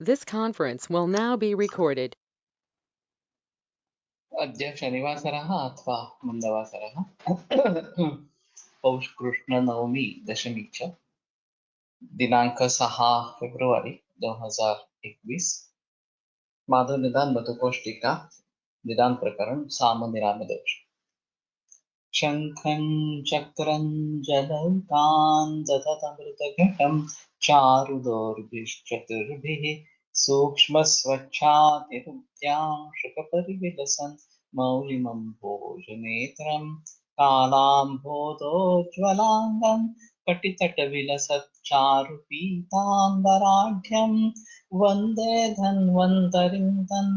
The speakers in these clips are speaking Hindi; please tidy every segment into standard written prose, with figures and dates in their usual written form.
This conference will now be recorded. अद्य शनिवासरः अथवा मन्दवासरः पौषकृष्णनवमी दशमी च दिनांक 6 फेब्रुवारी 2021 माधव निदान मधुकोष्टिका निदान प्रकरण सामनिरामदोष शंखं चक्रं जलौकान् दधतमृतघटं चारुदोर्भिश्चतुर्भिः सूक्ष्मस्वच्छातिरुद्यां शुकपरिविलसन् मौलिमं भोजनेत्रं कालाम्भोदोज्ज्वलाङ्गं कटितटविलसच्चारुपीताम्बराढ्यं वन्दे धन्वन्तरिं तन्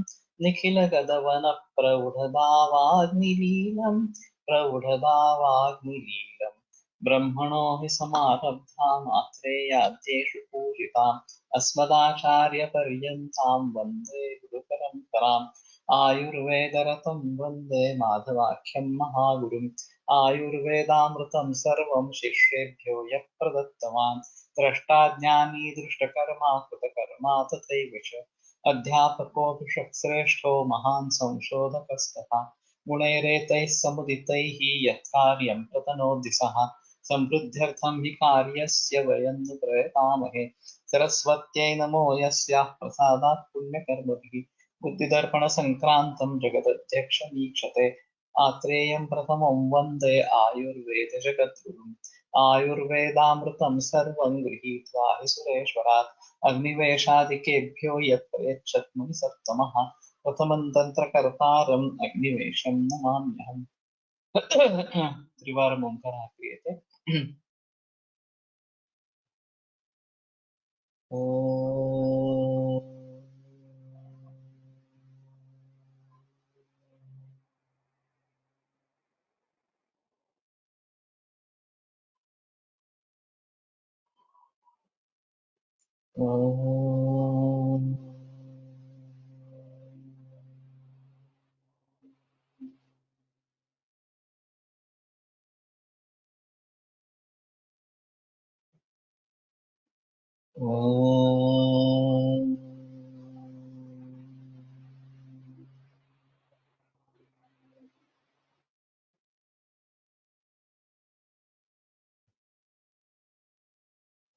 निखिलगदवनप्रौढभावाग्निलीलम् प्रौढभावाग्निलीलम् ब्रह्मणो हि समारब्धाम् आत्रेयाद्येषु पूजिताम् अस्मदाचार्यपर्यन्तां वन्दे गुरुपरम्पराम् आयुर्वेदरतं वन्दे माधवाख्यं महागुरुम् आयुर्वेदामृतं सर्वं शिष्येभ्यो यः प्रदत्तवान् द्रष्टाज्ञानी दृष्टकर्मा कृतकर्मा तथैव च अध्यापकोऽभिषक् श्रेष्ठो महान् संशोधकस्तथा गुणैरेतैः समुदितैः यत्कार्यं प्रतनोति सः समृद्ध्यर्थं हि कार्यस्य वयं नु प्रयतामहे सरस्वत्यै नमो यस्याः प्रसादात् पुण्यकर्मभिः बुद्धिदर्पणसङ्क्रान्तं जगदध्यक्षमीक्षते आत्रेयं प्रथमं वन्दे आयुर्वेदजगद्गुरुम् आयुर्वेदामृतं सर्वं गृहीत्वा हि सुरेश्वरात् अग्निवेशादिकेभ्यो यत्प्रयच्छत् सत्तमः प्रथमं तन्त्रकर्तारम् अग्निवेशं नमाम्यहम् त्रिवारम् ओङ्कारः क्रियते ॐ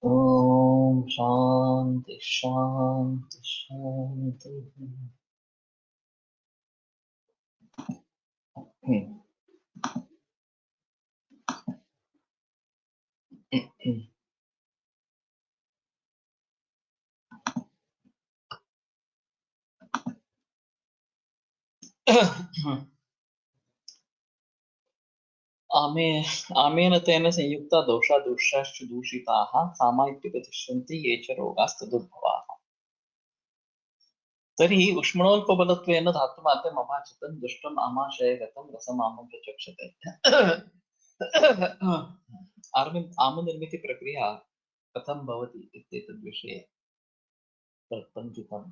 ॐ शान्ति शान्ति शान्तिः आमेन तेन संयुक्ता दोषा दोषाश्च दूषिताः सामायिकतिष्ठन्ति ये च रोगास्तदुद्भवाः तर्हि उष्मणोल्पबलत्वेन धातुमाद्यम् अभाषितं दुष्टम् आमाशयगतं रसमामं प्रचक्षते आमनिर्मितिप्रक्रिया कथं भवति इत्येतद्विषये प्रपञ्चितं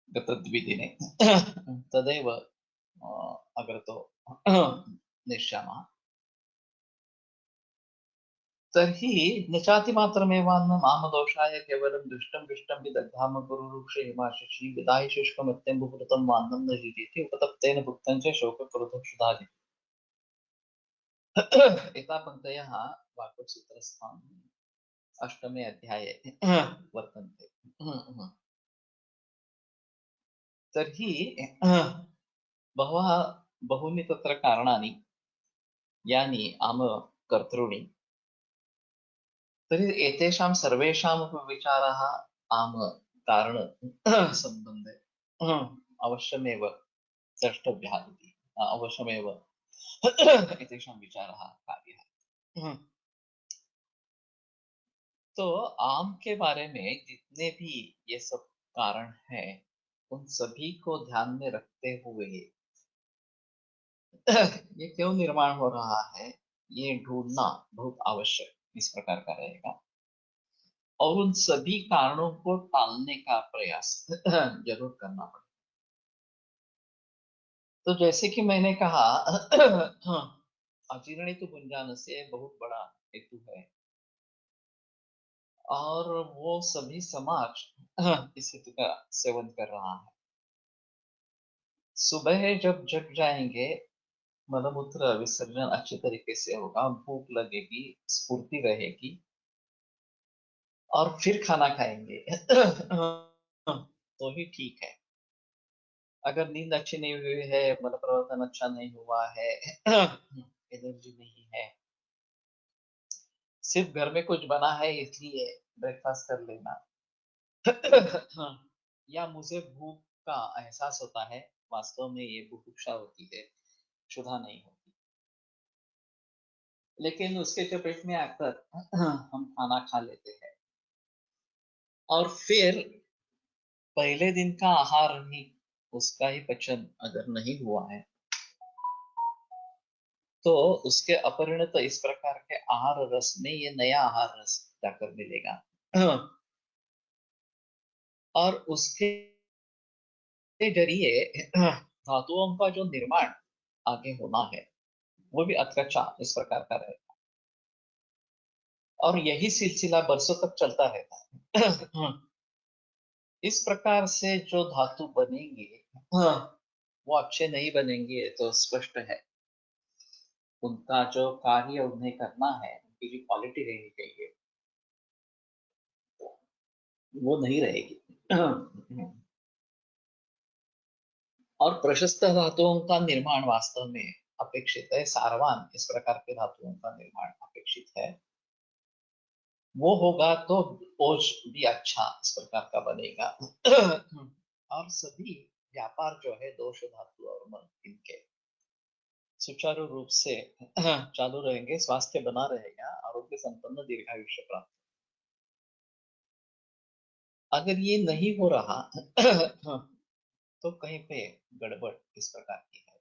गतद्विदिने तदेव अग्रतो निश्यामः तर्हि न चातिमात्रमेवान्नम् आमदोषाय केवलं दुष्टं दुष्टं विदग्धाम गुरुरुक्षे हिमाशि विदाहि शुष्कमत्यम्बुपुरतं वान्नं न जीवेति उपतप्तेन भुक्तं च शोकक्रोधक्षुधादि एता पङ्क्तयः वाक्यसूत्रस्थान् अष्टमे अध्याये वर्तन्ते तर्हि बहूनि तत्र कारणानि यानि आमकर्तॄणि तर्हि एतेषां सर्वेषामपि विचाराः आम कारण सम्बन्धे अवश्यमेव द्रष्टव्यः इति अवश्यमेव एतेषां विचारः कार्यः तो आम के बारे में जितने भी ये सब कारण हैं उन सभी को ध्यान में रखते हुए ये क्यों निर्माण हो रहा है ये ढूंढना बहुत आवश्यक इस प्रकार का रहेगा और उन सभी कारणों को टालने का प्रयास जरूर करना पड़ेगा। तो जैसे कि मैंने कहा अजीर्णित भुंजान से बहुत बड़ा हेतु है और वो सभी समाज इस हेतु का सेवन कर रहा है। सुबह जब जग जाएंगे, मलमूत्र विसर्जन अच्छे तरीके से होगा, भूख लगेगी, स्फूर्ति रहेगी, और फिर खाना खाएंगे तो ही ठीक है। अगर नींद अच्छी नहीं हुई है, मल प्रवर्तन अच्छा नहीं हुआ है, एनर्जी नहीं है, सिर्फ घर में कुछ बना है इसलिए ब्रेकफास्ट कर लेना, या मुझे भूख का एहसास होता है, वास्तव में ये बुभुक्षा होती है, क्षुधा नहीं होती। लेकिन उसके चपेट में आकर हम खाना खा लेते हैं, और फिर पहले दिन का आहार ही, उसका ही पचन अगर नहीं हुआ है, तो उसके अपरिणत इस प्रकार के आहार रस में ये नया आहार रस जाकर मिलेगा। और उसके जरिए धातुओं का जो निर्माण आगे होना है, वो भी अत्यक्षा इस प्रकार का रहेगा, और यही सिलसिला बरसों तक चलता रहता है। इस प्रकार से जो धातु बनेंगे, वो अच्छे नहीं बनेंगे तो स्पष्ट है, उनका जो कार्य उन्हें करना है, उनकी जो क्वालिटी रहनी चाहिए, वो नहीं रहेगी। और प्रशस्त धातुओं का निर्माण वास्तव में अपेक्षित है, सारवान इस प्रकार के धातुओं का निर्माण अपेक्षित है। वो होगा तो ओज भी अच्छा इस प्रकार का बनेगा। और सभी व्यापार जो है दोष धातु और मन, इनके सुचारू रूप से चालू रहेंगे, स्वास्थ्य बना रहेगा, आरोग्य संपन्न दीर्घायुष्य प्राप्त। अगर ये नहीं हो रहा तो कहीं पे गड़बड़ इस प्रकार की है।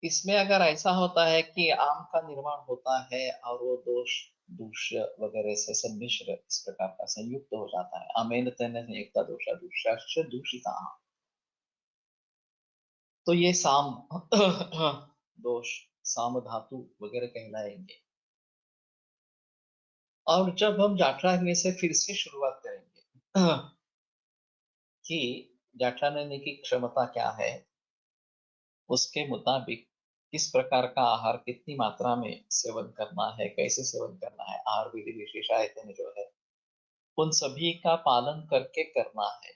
इसमें अगर ऐसा होता है कि आम का निर्माण होता है और वो दोष दूष्य वगैरह से सम्मिश्र इस प्रकार का संयुक्त हो जाता है, आमेन तेन संयुक्ता दोषा दूषाश्च दूषिता आम, तो ये साम दोष, साम धातु वगैरह कहलाएंगे। और जब हम जाठरा में से फिर से शुरुआत करेंगे कि जाठराने की क्षमता क्या है, उसके मुताबिक किस प्रकार का आहार कितनी मात्रा में सेवन करना है, कैसे सेवन करना है, आहार विधि विशेषायतन जो है, उन सभी का पालन करके करना है,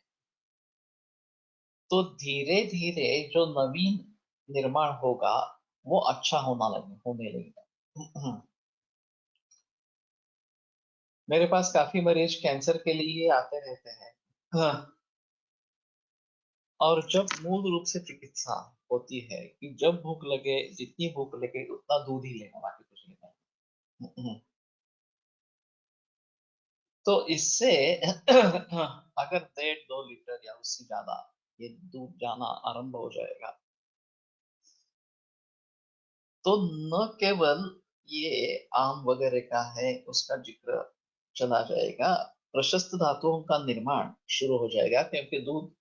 तो धीरे धीरे जो नवीन निर्माण होगा वो अच्छा होने लगेगा। मेरे पास काफी मरीज कैंसर के लिए आते रहते हैं। हाँ, और जब मूल रूप से चिकित्सा होती है कि जब भूख लगे, जितनी भूख लगे उतना दूध ही लेना, बाकी कुछ लेना नहीं। तो इससे अगर 1.5-2 लीटर या उससे ज्यादा ये दूध जाना आरंभ हो जाएगा, तो न केवल ये आम वगैरह का है उसका जिक्र चला जाएगा, प्रशस्त धातुओं का निर्माण शुरू हो जाएगा, क्योंकि दूध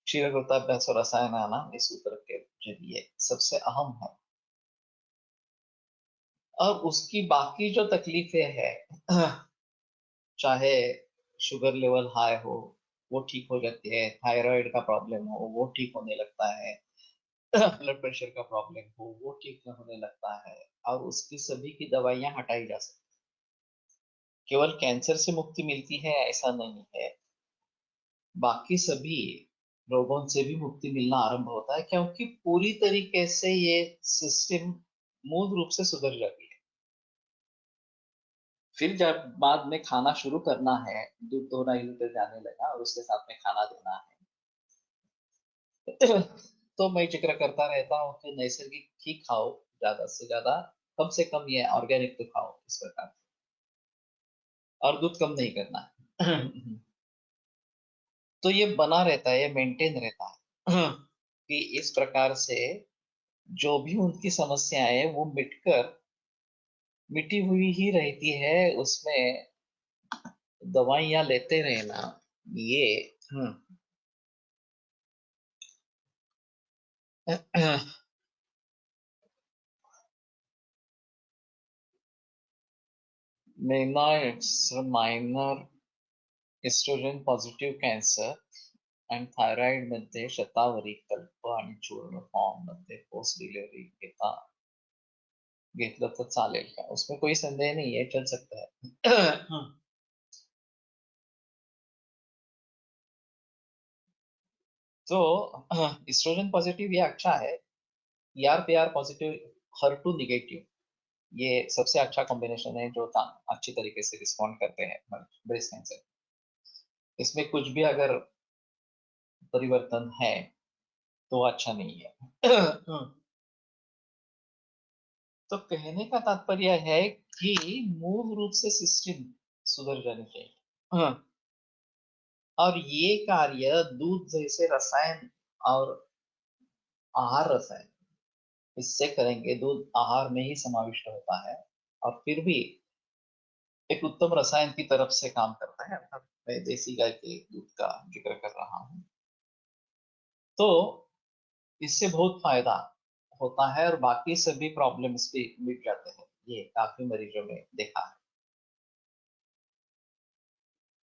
क्षीरगुप्ताभ्यास और रसायनानाम इस सूत्र के जरिए सबसे अहम है। और उसकी बाकी जो तकलीफें हैं, चाहे शुगर लेवल हाई हो वो ठीक हो जाती है, थायराइड का प्रॉब्लम हो वो ठीक होने लगता है, ब्लड प्रेशर का प्रॉब्लम हो वो ठीक होने लगता है, और उसकी सभी की दवाइयां हटाई जा सकती है। केवल कैंसर से मुक्ति मिलती है ऐसा नहीं है, बाकी सभी रोगों से भी मुक्ति मिलना आरंभ होता है, क्योंकि पूरी तरीके से ये सिस्टम मूल रूप से सुधर जाती है। फिर जब बाद में खाना शुरू करना है, दूध 2-2.5 लीटर जाने लगा और उसके साथ में खाना देना है, तो मैं जिक्र करता रहता हूँ कि नैसर्गिक ही खाओ, ज्यादा से ज्यादा, कम से कम ये ऑर्गेनिक तो खाओ इस प्रकार से, और दूध कम नहीं करना है। तो ये बना रहता है, ये मेंटेन रहता है, कि इस प्रकार से जो भी उनकी समस्याएं है वो मिटी हुई ही रहती है, उसमें दवाइयां लेते रहना ये मायनर एस्ट्रोजन पॉझिटिव्ह कॅन्सर आणि थायरॉइड मध्ये शतावरी कल्प आणि चूर्ण फॉर्म मध्ये पोस्ट डिलीवरी घेतलं तर चालेल का? उसमें कोई संदेह नहीं है, चल सकता है. तो एस्ट्रोजन पॉजिटिव ये अच्छा है. ER-PR पॉजिटिव, HER2 निगेटिव, ये सबसे अच्छा कॉम्बिनेशन है जो अच्छी तरीके से रिस्पॉन्ड करते हैं ब्रेस्ट कैंसर. इसमें कुछ भी अगर परिवर्तन है तो अच्छा नहीं है. तो कहने का तात्पर्य है कि मूल रूप से सिस्टम सुधर जानी चाहिए. और ये कार्य दूध जैसे रसायन और आहार रसायन इससे करेंगे. दूध आहार में ही समाविष्ट होता है और फिर भी एक उत्तम रसायन की तरफ से काम करता है. अर्थात मैं देसी गाय के दूध का जिक्र कर रहा हूँ. तो इससे बहुत फायदा होता है और बाकी सभी प्रॉब्लम्स भी मिट जाते हैं. ये काफी मरीजों में देखा है.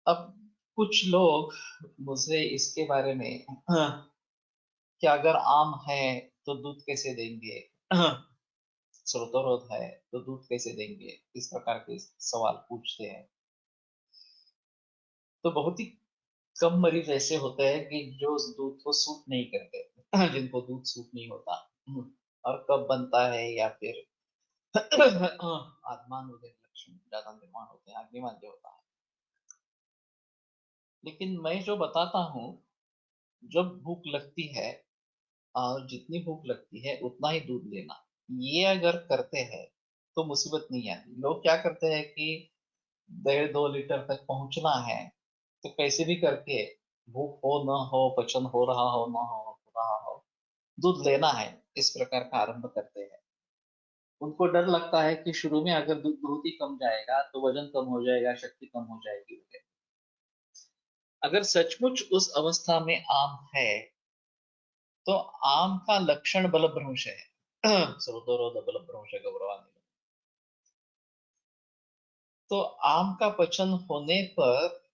अब कुछ लोग मुझे इसके बारे में कि अगर आम है तो दूध कैसे देंगे, श्रोतरोध है तो दूध कैसे देंगे, इस प्रकार के सवाल पूछते हैं. तो बहुत ही कम मरीज ऐसे होते हैं कि जो दूध को सूट नहीं करते, जिनको दूध सूट नहीं होता. और कब बनता है या फिर आत्मान उदय लक्षण ज्यादा निर्माण होते हैं, अग्निमाद्य होता है. लेकिन मैं जो बताता हूँ, जब भूख लगती है और जितनी भूख लगती है उतना ही दूध लेना, ये अगर करते हैं तो मुसीबत नहीं आती. लोग क्या करते हैं कि 1.5-2 लीटर तक पहुंचना है तो कैसे भी करके, भूख हो न हो, पचन हो रहा हो न हो रहा हो, दूध लेना है, इस प्रकार का आरंभ करते हैं. उनको डर लगता है कि शुरू में अगर दूध बहुत ही कम जाएगा तो वजन कम हो जाएगा, शक्ति कम हो जाएगी. अगर सचमुच उस अवस्था में आम है तो आम का लक्षण बलभ्रंश है. श्रोतरोध बलभ्रंश गौरवान्वित. तो आम का पचन होने पर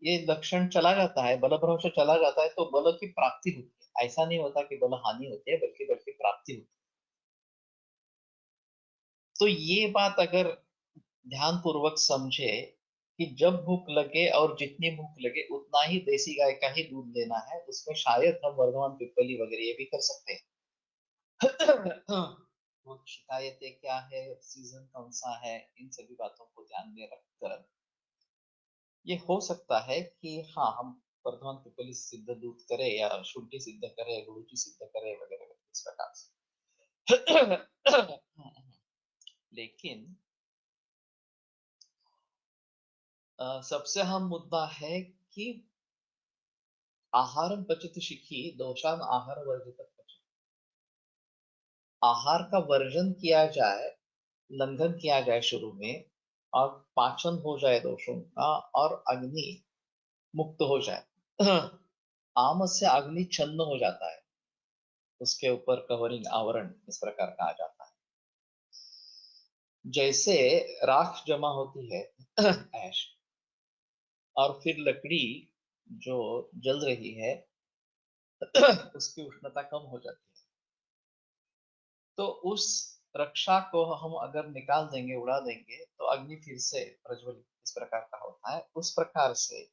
ये लक्षण चला जाता है, बलभ्रंश चला जाता है, तो बल की प्राप्ति होती है. ऐसा नहीं होता कि बल हानि होती है, बल्कि बल की प्राप्ति होती है. तो ये बात अगर ध्यान पूर्वक समझे कि जब भूख लगे और जितनी भूख लगे उतना ही देसी गाय का ही दूध लेना है, उसमें शायद हम वर्धमान पिपली वगैरह ये भी कर सकते हैं. वो शिकायतें क्या है, सीजन कौन सा है, इन सभी बातों को ध्यान में रखकर ये हो सकता है कि हाँ, हम वर्धमान पिपली सिद्ध दूध करें या शुंठी सिद्ध करें, गुड़ची सिद्ध करें वगैरह इस प्रकार से. लेकिन सबसे अहम मुद्दा है कि आहारम पचति शिखी दोषान आहार वर्जित पचति. आहार का वर्जन किया जाए, लंघन किया जाए शुरू में, और पाचन हो जाए दोषों का और अग्नि मुक्त हो जाए. आम से अग्नि छन्न हो जाता है, उसके ऊपर कवरिंग आवरण इस प्रकार का आ जाता है. जैसे राख जमा होती है, ऐश, और फिर लकड़ी जो जल रही है उसकी उष्णता कम हो जाती है. तो उस रक्षा को हम अगर निकाल देंगे, उड़ा देंगे, तो अग्नि फिर से प्रज्वलित इस प्रकार का होता है. उस प्रकार से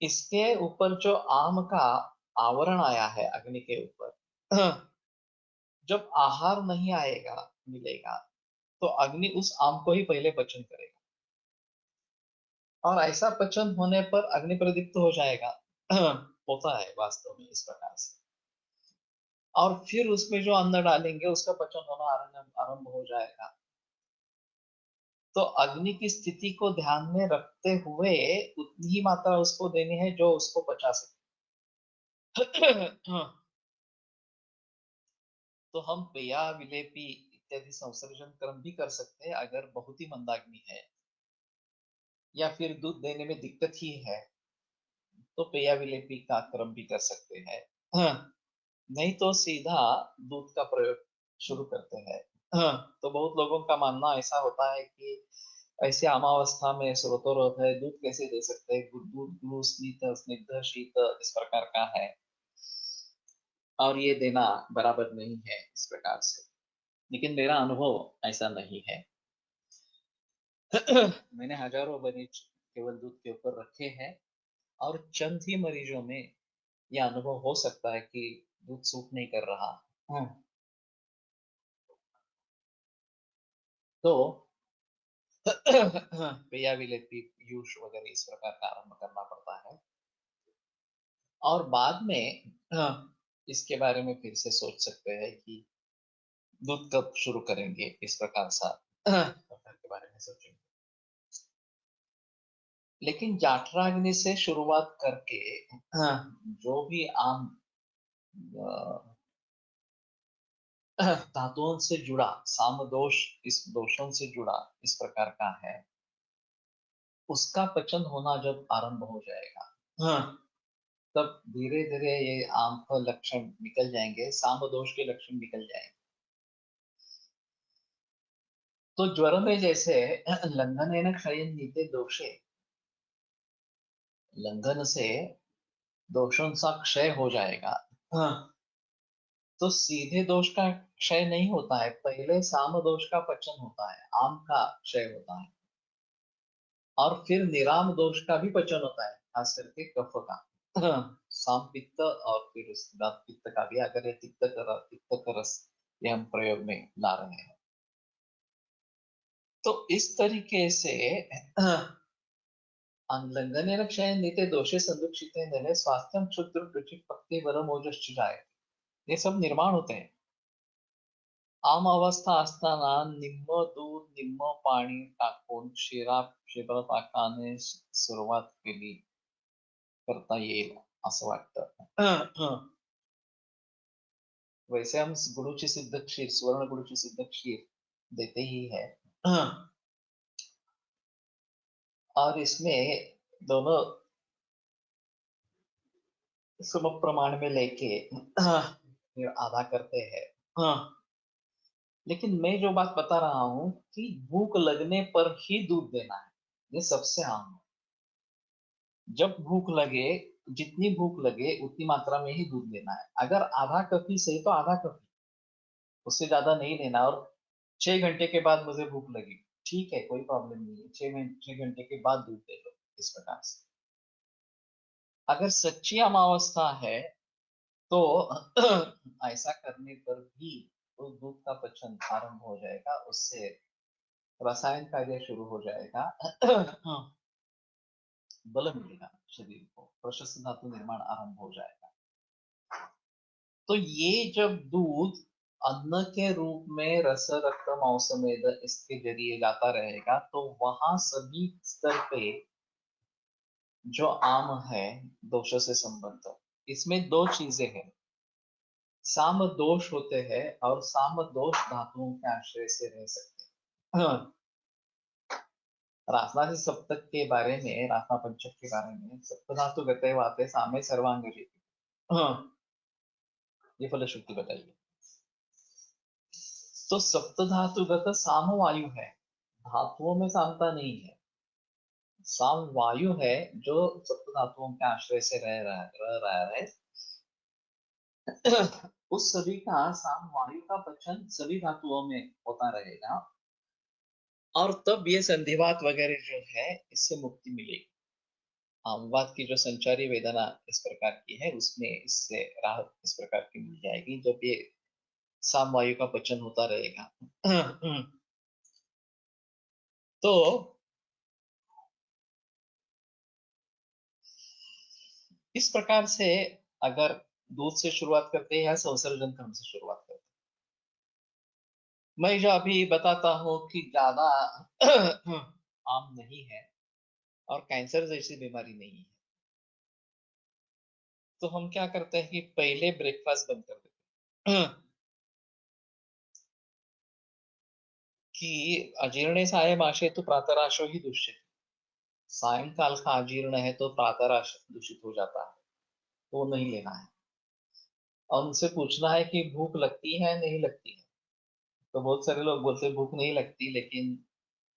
इसके ऊपर जो आम का आवरण आया है अग्नि के ऊपर, जब आहार नहीं आएगा, मिलेगा, तो अग्नि उस आम को ही पहले पचन करेगा और ऐसा पचन होने पर अग्नि प्रदीप्त हो जाएगा. होता है वास्तव में इस प्रकार से. और फिर उसमें जो अन्न डालेंगे उसका पचन होना आरंभ हो जाएगा. तो अग्नि की स्थिति को ध्यान में रखते हुए उतनी ही मात्रा उसको देनी है जो उसको पचा सके. तो हम पेया विलेपी इत्यादि संसर्जन क्रम भी कर सकते हैं अगर बहुत ही मंदाग्नि है या फिर दूध देने में दिक्कत ही है, तो पेया विलेपी का क्रम भी कर सकते हैं. नहीं तो सीधा दूध का प्रयोग शुरू करते हैं. तो बहुत लोगों का मानना ऐसा होता है कि ऐसे अमावस्था में स्रोतोरोध है, दूध कैसे दे सकते हैं? दूध गुरु स्निग्ध स्निग्ध शीत इस प्रकार का है, और ये देना बराबर नहीं है इस प्रकार से। लेकिन मेरा अनुभव ऐसा नहीं है। मैंने हजारों मरीज केवल दूध के ऊपर रखे हैं, और चंद ही मरीजों में यह अनुभव हो सकता है कि दूध सूट नहीं कर रहा। तो पेया विलेपी यूष वगैरह इस प्रकार का आरंभ करना पड़ता है, और बाद में इसके बारे में फिर से सोच सकते हैं कि दूध कब शुरू करेंगे, इस प्रकार सा प्रकार के बारे में सोचेंगे। लेकिन जाठराग्नि से शुरुआत करके जो भी आम धातुओं से जुड़ा साम दोष, इस दोषों से जुड़ा इस प्रकार का है, उसका पचन होना जब आरंभ हो जाएगा, तब धीरे धीरे ये आम का लक्षण निकल जाएंगे, साम दोष के लक्षण निकल जाएंगे। तो ज्वर में जैसे लंघन क्षयन नीते दोषे, लंघन से दोषों सा क्षय हो जाएगा। तो सीधे दोष का क्षय नहीं होता है, पहले साम दोष का पचन होता है, आम का क्षय होता है, और फिर निराम दोष का भी पचन होता है, खास करके कफ का। साम पित्त, और फिर उसके बाद पित्त का भी, अगर ये पित्त का रस ये हम प्रयोग में ला रहे हैं, तो इस तरीके से लंघनेन क्षयेन नीते दोषे संदुक्षितेन स्वास्थ्यम क्षुद्र रुचिक पक्ति वरम ओजश्च जायते, ये सब निर्माण होते हैं। आम अवस्था असताना निम्म दूध निम्म पाणी टाकून शिरपाकाने सुरुवात केली करता येईल असं वाटतं। वैसे हम गुरुची सिद्ध क्षीर, सुवर्ण गुरुची सिद्ध क्षीर देते ही है, और इसमें दोनों सम प्रमाण में लेके फिर आधा करते हैं। लेकिन मैं जो बात बता रहा हूं कि भूख लगने पर ही दूध देना है, ये सबसे आम है। जब भूख लगे, जितनी भूख लगे उतनी मात्रा में ही दूध देना है। अगर आधा कप ही सही तो आधा कप, उससे ज्यादा नहीं लेना। और 6 घंटे के बाद मुझे भूख लगी, ठीक है, कोई प्रॉब्लम नहीं है, 6 घंटे के बाद दूध दे दो, इस प्रकार से। अगर सच्ची अमावस्था है तो ऐसा करने पर भी उस दूध का पचन आरंभ हो जाएगा, उससे रसायन कार्य शुरू हो जाएगा, बल मिलेगा शरीर को, प्रशस्त धातु निर्माण आरंभ हो जाएगा। तो ये जब दूध अन्न के रूप में रस रक्त मांस मेद इसके जरिए जाता रहेगा, तो वहां सभी स्तर पे जो आम है दोषों से संबंध, इसमें दो चीजें हैं, साम दोष होते हैं, और साम दोष धातुओं के आश्रय से रह सकते हैं। रासनासी सप्तक के बारे में, रासना पंचक के बारे में, सप्तधातु गते वाते सामे सर्वांग ये फलश्रुति बताइए। तो सप्तधातुगत साम वायु है, धातुओं में सामता नहीं है, साम वायु है जो सप्त धातुओं के आश्रय से रह रहा है। उस सभी का साम वायु का पचन सभी धातुओं में होता रहेगा, और तब ये संधिवात वगैरह जो है इससे मुक्ति मिलेगी। आमवात की जो संचारी वेदना इस प्रकार की है, उसमें इससे राहत इस प्रकार की मिल जाएगी जब ये साम वायु का पचन होता रहेगा। तो इस प्रकार से अगर दूध से शुरुआत करते हैं या संसर्जन क्रम से शुरुआत करते हैं, मैं जो अभी बताता हूं कि ज्यादा आम नहीं है और कैंसर जैसी बीमारी नहीं है, तो हम क्या करते हैं कि पहले ब्रेकफास्ट बंद कर देते हैं। कि अजीर्णे साय माशे तो प्रातराशो ही दुष्य, सायंकाल का अजीर्ण है तो प्रातराश दूषित हो जाता है, तो वो नहीं लेना है। और उनसे पूछना है कि भूख लगती है नहीं लगती है, तो बहुत सारे लोग बोलते हैं भूख नहीं लगती, लेकिन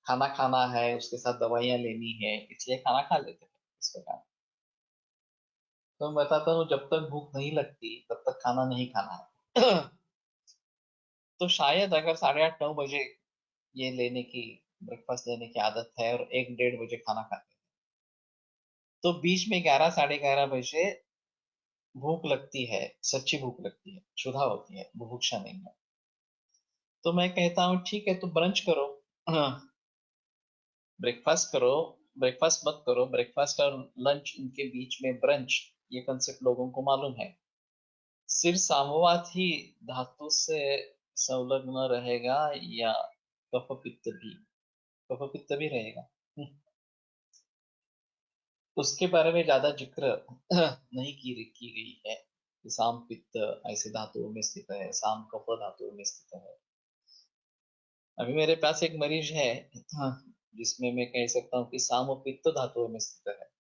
खाना खाना है, उसके साथ दवाइयां लेनी है, इसलिए खाना खा लेते हैं इस प्रकार। तो मैं बताता हूँ, जब तक भूख नहीं लगती तब तक खाना नहीं खाना है। तो शायद अगर 8:30-9 बजे ये लेने की, ब्रेकफास्ट लेने की आदत है और 1-1:30 बजे खाना खाते हैं, तो बीच में 11-11:30 बजे भूख लगती है, सच्ची भूख लगती है, क्षुधा होती है, बुभुक्षा नहीं है। तो मैं कहता हूँ ठीक है, तो ब्रंच करो। हाँ, ब्रेकफास्ट करो, ब्रेकफास्ट मत करो, ब्रेकफास्ट और लंच इनके बीच में ब्रंच, ये कंसेप्ट लोगों को मालूम है। सिर सामवात ही धातु से संलग्न रहेगा या कफ पित्त भी, कफ पित्त भी रहेगा। उसके बारे में ज्यादा जिक्र नहीं की गई है कि साम पित्त ऐसे धातुओं में स्थित है, साम कफ धातुओं में स्थित है। अभी मेरे पास एक मरीज है, हाँ, जिसमें मैं कह सकता हूँ कि साम पित्त धातुओं में स्थित है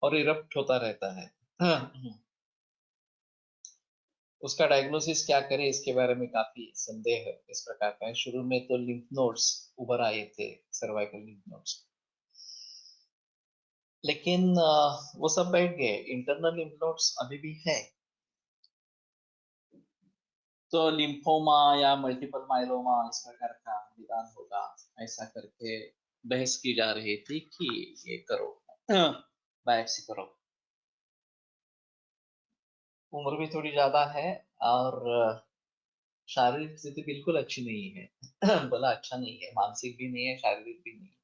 और इरप्ट होता रहता है। हाँ, उसका डायग्नोसिस क्या करे, इसके बारे में काफी संदेह इस प्रकार का है। शुरू में तो लिम्फ नोड्स उभर आए थे, सर्वाइकल लिम्फ नोड्स, लेकिन वो सब बैठ गए। इंटरनल लिम्फ नोड्स अभी भी है। तो लिम्फोमा या मल्टीपल माइलोमा इस प्रकार का निदान होगा, ऐसा करके बहस की जा रही थी कि ये करो, बायोप्सी करो। उम्र भी थोड़ी ज्यादा है और शारीरिक स्थिति बिल्कुल अच्छी नहीं है। बोला अच्छा नहीं है, मानसिक भी नहीं है, शारीरिक भी नहीं है।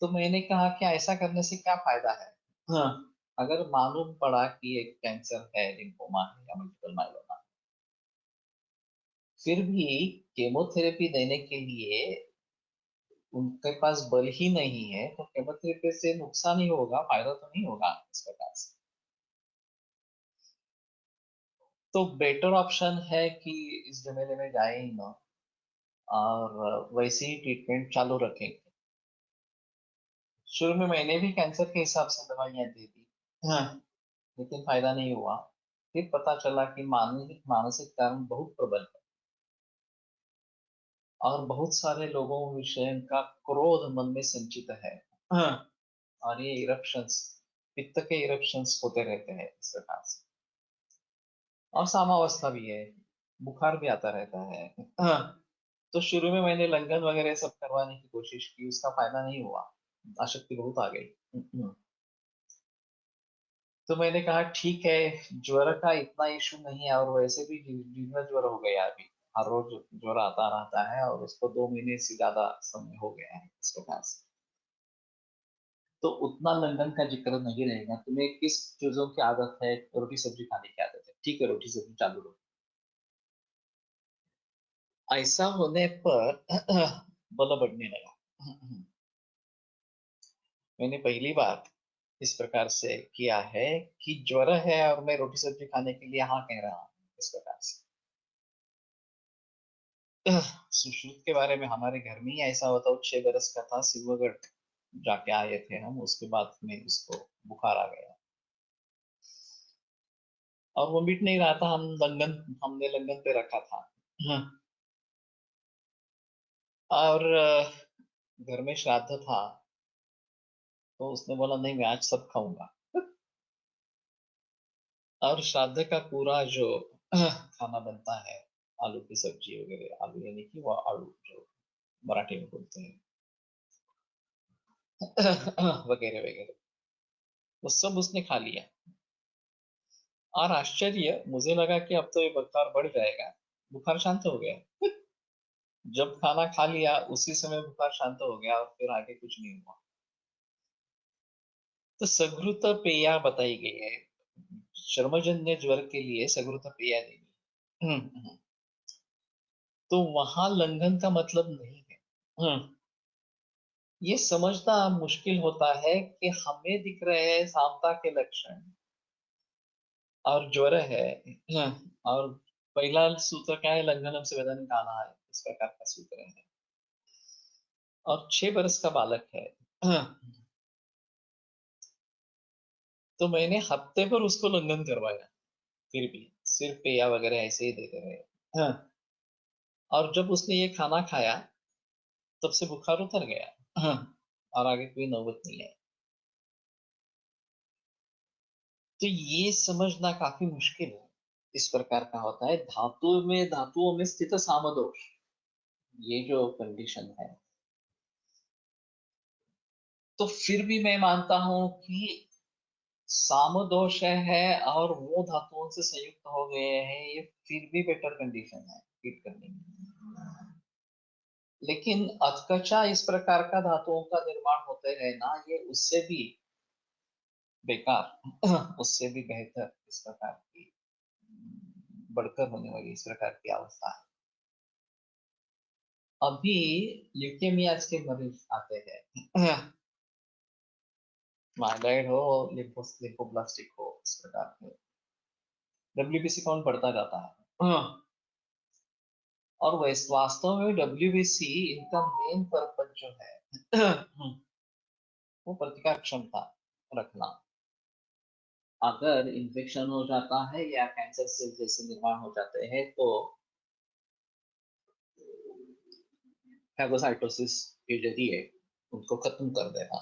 तो मैंने कहा कि ऐसा करने से क्या फायदा है। हाँ, अगर मालूम पड़ा कि एक कैंसर है, लिम्फोमा है या मल्टीपल माइलोमा, फिर भी केमोथेरेपी देने के लिए उनके पास बल ही नहीं है, तो केमोथेरेपी से नुकसान ही होगा, फायदा तो नहीं होगा इस प्रकार से। तो बेटर ऑप्शन है कि इस झमेले में जाए ही ना, और वैसे ही ट्रीटमेंट चालू रखें। शुरू में मैंने भी कैंसर के हिसाब से दवाइयां दे दी, हाँ, लेकिन फायदा नहीं हुआ। फिर पता चला कि मानसिक मानसिक कारण बहुत प्रबल है और बहुत सारे लोगों विषय का क्रोध मन में संचित है। हाँ, और ये इरप्शंस, पित्त के इरप्शंस होते रहते हैं इस प्रकार से। और सामावस्था भी है, बुखार भी आता रहता है। हाँ, तो शुरू में मैंने लंगन वगैरह सब करवाने की कोशिश की, उसका फायदा नहीं हुआ, आशक्ति बहुत आ गई। तो मैंने कहा ठीक है, ज्वर का इतना इशू नहीं है, और वैसे भी जीवन ज्वर हो गया अभी, हर रोज ज्वर आता रहता है और उसको 2 महीने से ज्यादा समय हो गया है इस प्रकार से। तो उतना लंदन का जिक्र नहीं रहेगा। तुम्हें किस चीजों की आदत है, रोटी सब्जी खाने की आदत है, ठीक है, रोटी सब्जी चालू रखो। ऐसा होने पर बल बढ़ने लगा। मैंने पहली बार इस प्रकार से किया है कि ज्वर है और मैं रोटी सब्जी खाने के लिए हाँ कह रहा हूँ इस प्रकार से। सुश्रुत के बारे में हमारे घर में ही ऐसा होता, वो 6 बरस का था, सिवगढ़ जाके आए थे हम, उसके बाद में उसको बुखार आ गया और वो मिट नहीं रहा था। हमने लंगन पे रखा था। हाँ, और घर में श्राद्ध था, तो उसने बोला नहीं मैं आज सब खाऊंगा। और श्राद्ध का पूरा जो खाना बनता है, आलू की सब्जी वगैरह, आलू यानी कि वो आलू जो मराठी में बोलते हैं, वगैरह वगैरह, वो सब उसने खा लिया। और आश्चर्य, मुझे लगा कि अब तो ये बुखार बढ़ जाएगा, बुखार शांत हो गया। जब खाना खा लिया उसी समय बुखार शांत हो गया और फिर आगे कुछ नहीं हुआ। तो सघृत पेया बताई गई है, श्रमजन्य ज्वर के लिए सघृत पेया देनी। हम्म। तो वहां लंघन का मतलब नहीं है। हम्म। ये समझना मुश्किल होता है कि हमें दिख रहे हैं सामता के लक्षण और ज्वर है। और पहला सूत्र क्या है, लंघनम से वेदन निकालना है, इस प्रकार का सूत्र है। और 6 बरस का बालक है। तो मैंने हफ्ते पर उसको लंघन करवाया, फिर भी सिर्फ पेया वगैरह ऐसे ही देते रहे। हाँ, और जब उसने ये खाना खाया तब से बुखार उतर गया और आगे कोई नौबत नहीं है। तो ये समझना काफी मुश्किल है, इस प्रकार का होता है धातुओं में स्थित सामदोष, ये जो कंडीशन है। तो फिर भी मैं मानता हूं कि सामदोष है और वो धातुओं से संयुक्त हो गए हैं, ये फिर भी बेटर कंडीशन है फिट करने की। लेकिन अचकचा इस प्रकार का धातुओं का निर्माण होते रहना, ये उससे भी बेकार उससे भी बेहतर इस प्रकार की बढ़कर होने वाली इस प्रकार की अवस्था है। अभी ल्यूकेमियाज के मरीज आते हैं माइलॉइड हो, लिम्फोब्लास्टिक हो, इस प्रकार के डब्ल्यूबीसी काउंट बढ़ता जाता है। और वास्तव में डब्ल्यूबीसी इनका मेन पर्पज जो है वो प्रतिकार क्षमता रखना। अगर इन्फेक्शन हो जाता है या कैंसर सेल जैसे निर्माण हो जाते हैं तो फैगोसाइटोसिस के जरिए उनको खत्म कर देना।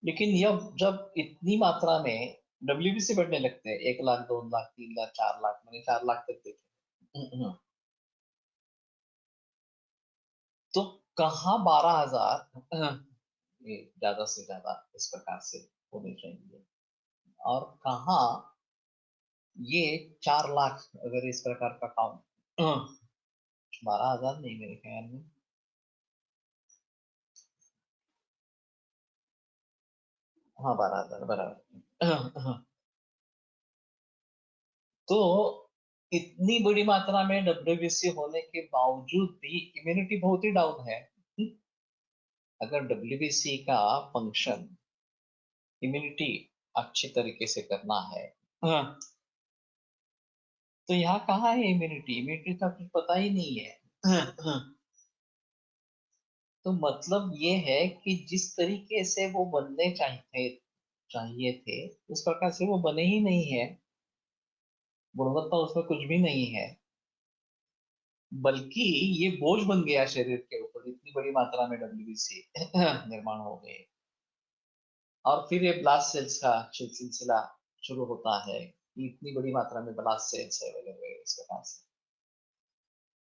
लेकिन जब इतनी मात्रा में डब्ल्यूबीसी बढ़ने लगते हैं, 1 लाख, 2 लाख, 3 लाख, 4 लाख, मैंने 4 लाख तक देखे तो कहाँ 12,000 ये ज्यादा से ज्यादा इस प्रकार से होने चाहिए, और कहाँ ये 4 लाख, अगर इस प्रकार का काउंट 12,000 नहीं मेरे ख्याल में, हाँ 12,000 बराबर तो इतनी बड़ी मात्रा में डब्ल्यूबीसी होने के बावजूद भी इम्यूनिटी बहुत ही डाउन है। अगर डब्ल्यूबीसी का फंक्शन इम्यूनिटी अच्छी तरीके से करना है, तो यहाँ कहाँ है इम्यूनिटी? इम्यूनिटी का कुछ पता ही नहीं है तो मतलब ये है कि जिस तरीके से वो बनने चाहिए थे उस प्रकार से वो बने ही नहीं है, गुणवत्ता उसमें कुछ भी नहीं है, बल्कि ये बोझ बन गया शरीर के ऊपर, इतनी बड़ी मात्रा में डब्ल्यूबीसी निर्माण हो गए। और फिर ये ब्लास्ट सेल्स का सिलसिला शुरू होता है कि इतनी बड़ी मात्रा में ब्लास्ट सेल्स है वगैरह वगैरह इस प्रकार से,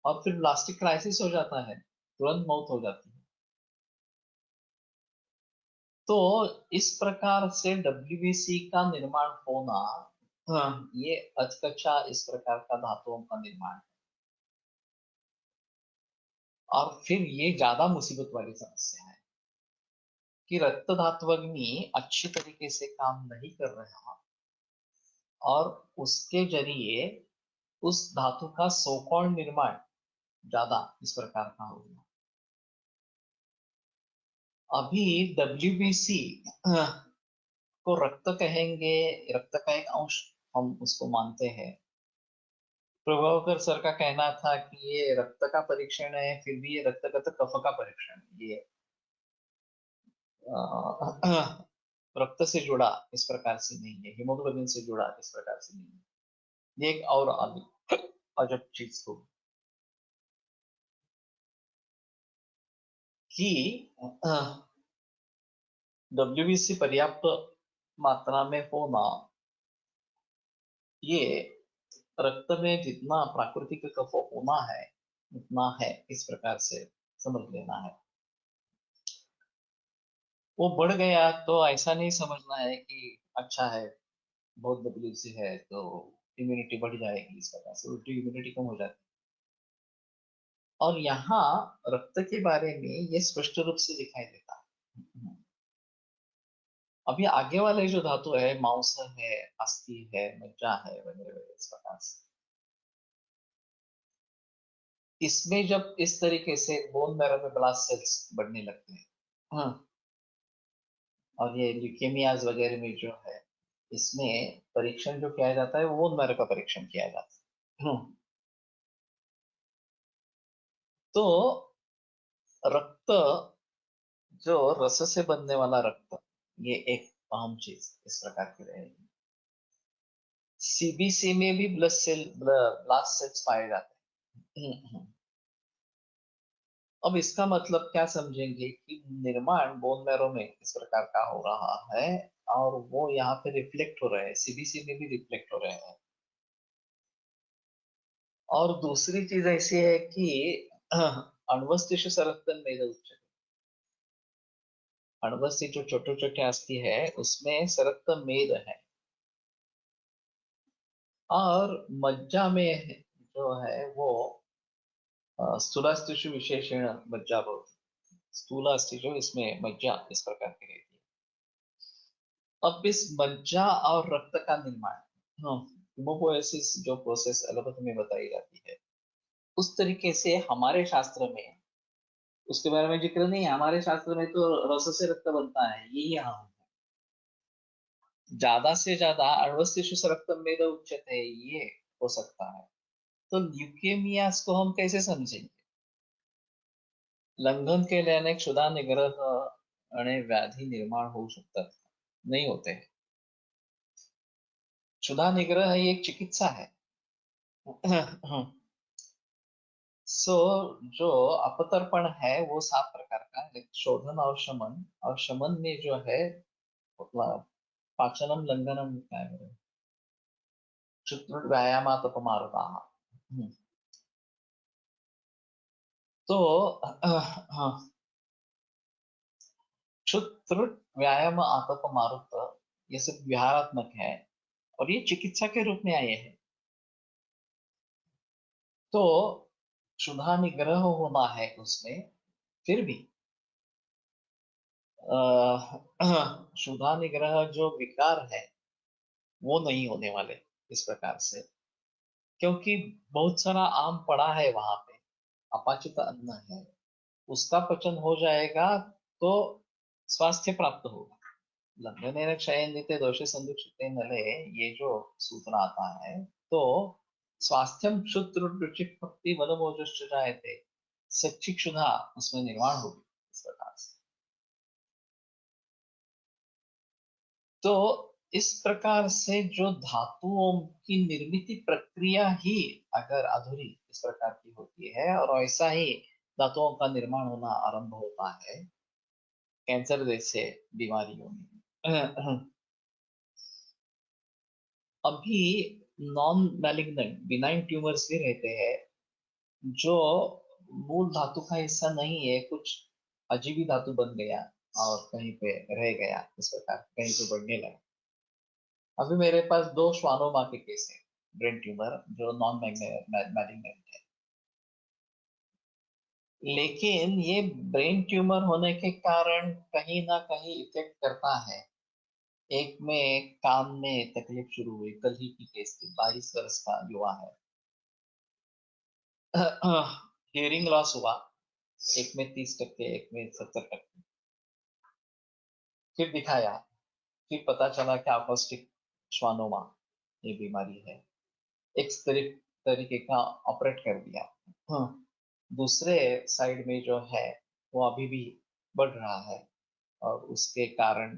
और फिर ब्लास्टिक क्राइसिस हो जाता है, तुरंत मौत हो जाती है। तो इस प्रकार से डब्ल्यूबीसी का निर्माण होना, ये अचकचा इस प्रकार का धातुओं का निर्माण है। और फिर ये ज्यादा मुसीबत वाली समस्या है कि रक्त धात्वग्नि अच्छी तरीके से काम नहीं कर रहा, और उसके जरिए उस धातु का सोकॉल्ड निर्माण ज्यादा इस प्रकार का हो गया। अभी डब्ल्यूबीसी को रक्त कहेंगे, रक्त का एक अंश हम उसको मानते हैं। प्रभाकर सर का कहना था कि ये रक्त का परीक्षण है, फिर भी ये रक्तगत कफ का परीक्षण है। ये रक्त से जुड़ा इस प्रकार से नहीं है, हीमोग्लोबिन से जुड़ा इस प्रकार से नहीं है। ये एक और अजब चीज हो कि डब्ल्यूबीसी पर्याप्त मात्रा में होना, ये रक्त में जितना प्राकृतिक कफ होना है उतना है, इस प्रकार से समझ लेना है। वो बढ़ गया तो ऐसा नहीं समझना है कि अच्छा है, बहुत डब्ल्यूबीसी है तो इम्यूनिटी बढ़ जाएगी, इस प्रकार से उल्टी इम्यूनिटी कम हो जाती है। और यहाँ रक्त के बारे में ये स्पष्ट रूप से दिखाई देता है। अभी आगे वाले जो धातु है, मांस है, अस्थि है, मज्जा है, वगैरह वगैरह इस प्रकार से, इसमें जब इस तरीके से बोन मैरो में ब्लास्ट सेल्स बढ़ने लगते हैं, और ये ल्यूकेमियाज वगैरह में जो है, इसमें परीक्षण जो किया जाता है वो बोन मैरो का परीक्षण किया जाता है। तो रक्त, जो रस से बनने वाला रक्त, ये एक अहम चीज इस प्रकार की रहेगी। सीबीसी में भी ब्लड सेल, ब्लास्ट सेल्स पाए जाते हैं। अब इसका मतलब क्या समझेंगे कि निर्माण बोन मैरो में इस प्रकार का हो रहा है और वो यहाँ पे रिफ्लेक्ट हो रहे हैं, सीबीसी में भी रिफ्लेक्ट हो रहे हैं। और दूसरी चीज ऐसी है कि अण्वस्थिशु सरक्तन मेद उच्चते, अण्वस्थि जो छोटे छोटे अस्थि है उसमें सरक्त मेद है, और मज्जा में जो है वो स्थूलास्थिषु विशेषण मज्जा बहुत, स्थूलास्थिषु इसमें मज्जा इस प्रकार की रहती है। अब इस मज्जा और रक्त का निर्माण, हिमोपोएसिस जो प्रोसेस एलोपैथी में बताई जाती है, उस तरीके से हमारे शास्त्र में उसके बारे में जिक्र नहीं है। हमारे शास्त्र में तो रस से रक्त बनता है, ये यहाँ ज्यादा से ज्यादा अण्वस्थिशु रक्तम में उच्चते है, ये हो सकता है। तो ल्यूकेमियास को हम कैसे समझेंगे? लंघन केल्याने क्षुधा निग्रह आणि व्याधी निर्माण होऊ शकतात, नहीं होते हैं। क्षुधा निग्रह ही एक चिकित्सा है। सो जो अपतर्पण है वो 7 प्रकार का है, शोधन और शमन में जो है पाचनम लंघनम क्या है, क्षुद्र व्यायामात अपमारता। तो हाँ, क्षुद्र व्यायाम आतप मारुत, ये सब विहारात्मक है और ये चिकित्सा के रूप में आए हैं। तो क्षुधा निग्रह होना है उसमें, फिर भी क्षुधा निग्रह जो विकार है वो नहीं होने वाले इस प्रकार से, क्योंकि बहुत सारा आम पड़ा है वहां पे, अपाचित अन्न है, उसका पचन हो जाएगा तो स्वास्थ्य प्राप्त होगा। लग्नेन क्षयन्ते दोषे संदुक्षिते नले, ये जो सूत्र आता है, तो स्वास्थ्यम क्षुद्र रुचि भक्ति बलमोजश्च जायते, सच्ची क्षुधा उसमें निर्माण होगी इस प्रकार से। तो इस प्रकार से जो धातुओं की निर्मित प्रक्रिया ही अगर अधूरी इस प्रकार की होती है और ऐसा ही धातुओं का निर्माण होना आरंभ होता है कैंसर जैसे बीमारियों में। अभी नॉन मैलिग्नेंट बिनाइन ट्यूमर्स भी रहते हैं जो मूल धातु का हिस्सा नहीं है, कुछ अजीबी धातु बन गया और कहीं पे रह गया इस प्रकार, कहीं पे बढ़ने लगा। अभी मेरे पास 2 श्वानोमा के केस है, ब्रेन ट्यूमर जो नॉन मैलिग्नेंट है, लेकिन ये ब्रेन ट्यूमर होने के कारण कहीं ना कहीं इफेक्ट करता है। एक में कान में तकलीफ शुरू हुई, कल ही की केस थी, 22 वर्ष का युवा है। हियरिंग लॉस हुआ, एक में 30%, एक में 70%। फिर दिखाया, फिर पता चला कि अकॉस्टिक श्वानोमा ये बीमारी है, एक तरीके का ऑपरेट कर दिया। हाँ, दूसरे साइड में जो है वो अभी भी बढ़ रहा है और उसके कारण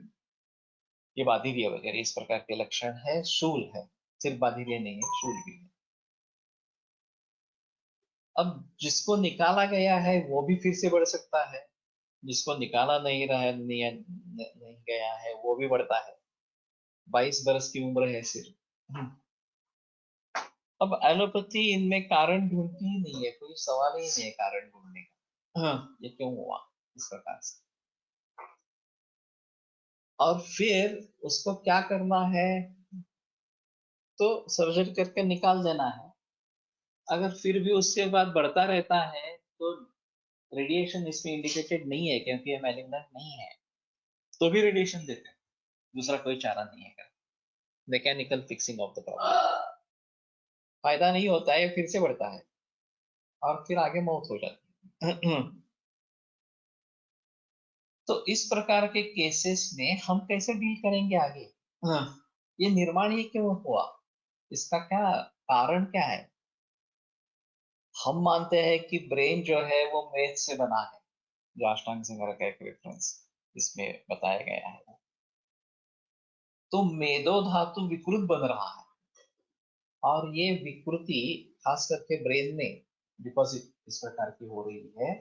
ये बाधिल्य वगैरह इस प्रकार के लक्षण है, शूल है, सिर्फ बाधिल्य नहीं है, शूल भी है। अब जिसको निकाला गया है वो भी फिर से बढ़ सकता है, जिसको निकाला नहीं रहा है, नहीं गया है, वो भी बढ़ता है। 22 बरस की उम्र है सिर्फ। अब एलोपैथी इनमें कारण ढूंढती ही नहीं है, कोई सवाल ही नहीं है कारण ढूंढने का। ये क्यों हुआ इस प्रकार से, और फिर उसको क्या करना है, तो सर्जरी करके निकाल देना है। अगर फिर भी उसके बाद बढ़ता रहता है तो रेडिएशन इसमें इंडिकेटेड नहीं है क्योंकि ये मैलिग्नेंट नहीं है, तो भी रेडिएशन देते हैं, दूसरा कोई चारा नहीं है। Mechanical fixing of the problem, फायदा नहीं होता है, फिर से बढ़ता है और फिर आगे मौत हो जाती है। तो इस प्रकार के केसेस में हम कैसे डील करेंगे आगे? हाँ, ये निर्माण ही क्यों हुआ, इसका क्या कारण क्या है? हम मानते हैं कि ब्रेन जो है वो मेद से बना है, जो अष्टांग संग्रह का एक रेफरेंस इसमें बताया गया है। तो मेदो धातु विकृत बन रहा है और ये विकृति खास करके ब्रेन में डिपॉजिट इस प्रकार की हो रही है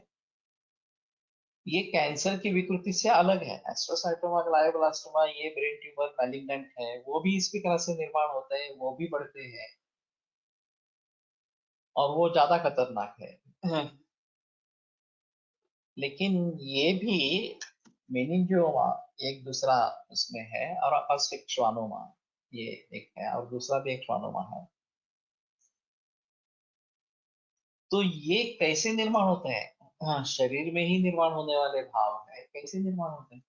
ये कैंसर की विकृति से अलग है। एस्ट्रोसाइटोमा, ग्लायोब्लास्टोमा, ये ब्रेन ट्यूमर मैलिग्नेंट है, वो भी इसी तरह से निर्माण होते हैं, वो भी बढ़ते हैं और वो ज्यादा खतरनाक है। लेकिन ये भी मेनिंजियोमा एक दूसरा उसमें है, और अपस्टिक श्वानोमा ये एक है, और दूसरा भी एक श्वानोमा है। तो ये कैसे निर्माण होते हैं? हाँ, शरीर में ही निर्माण होने वाले भाव है, कैसे निर्माण होते हैं?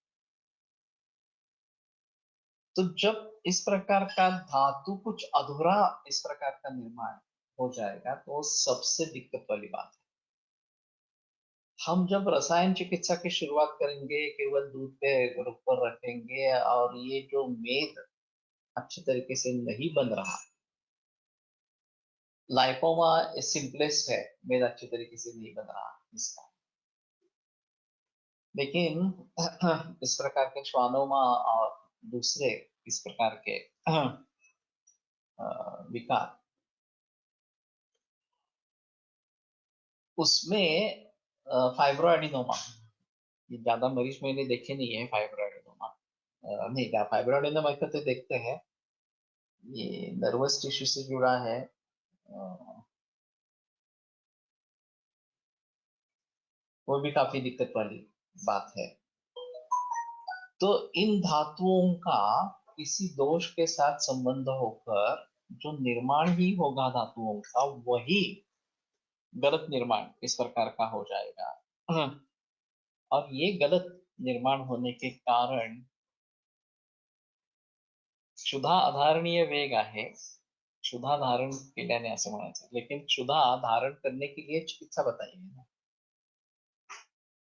तो जब इस प्रकार का धातु कुछ अधूरा इस प्रकार का निर्माण हो जाएगा तो सबसे दिक्कत वाली बात है। हम जब रसायन चिकित्सा की शुरुआत करेंगे, केवल दूध पे रुक पर रखेंगे, और ये जो मेद अच्छे तरीके से नहीं बन रहा, लाइपोमा सिंपलेस्ट है, मेद अच्छे तरीके से नहीं बन रहा इसका। लेकिन इस प्रकार के श्वानोमा और दूसरे इस प्रकार के विकार, उसमें फाइब्रोएडिनोमा, ये ज्यादा मरीज मैंने देखे नहीं है फाइब्रोएडिनोमा। नहीं, क्या फाइब्रोएडिनोमा का तो देखते हैं, ये नर्वस टिश्यू से जुड़ा है। वो भी काफी दिक्कत वाली बात है। तो इन धातुओं का किसी दोष के साथ संबंध होकर जो निर्माण ही होगा धातुओं का, वही गलत निर्माण इस प्रकार का हो जाएगा। और ये गलत निर्माण होने के कारण क्षुधा अधारणीय वेग आहे, क्षुधा धारण केल्याने असं म्हणायचं, लेकिन क्षुधा धारण करने के लिए चिकित्सा बताई है ना।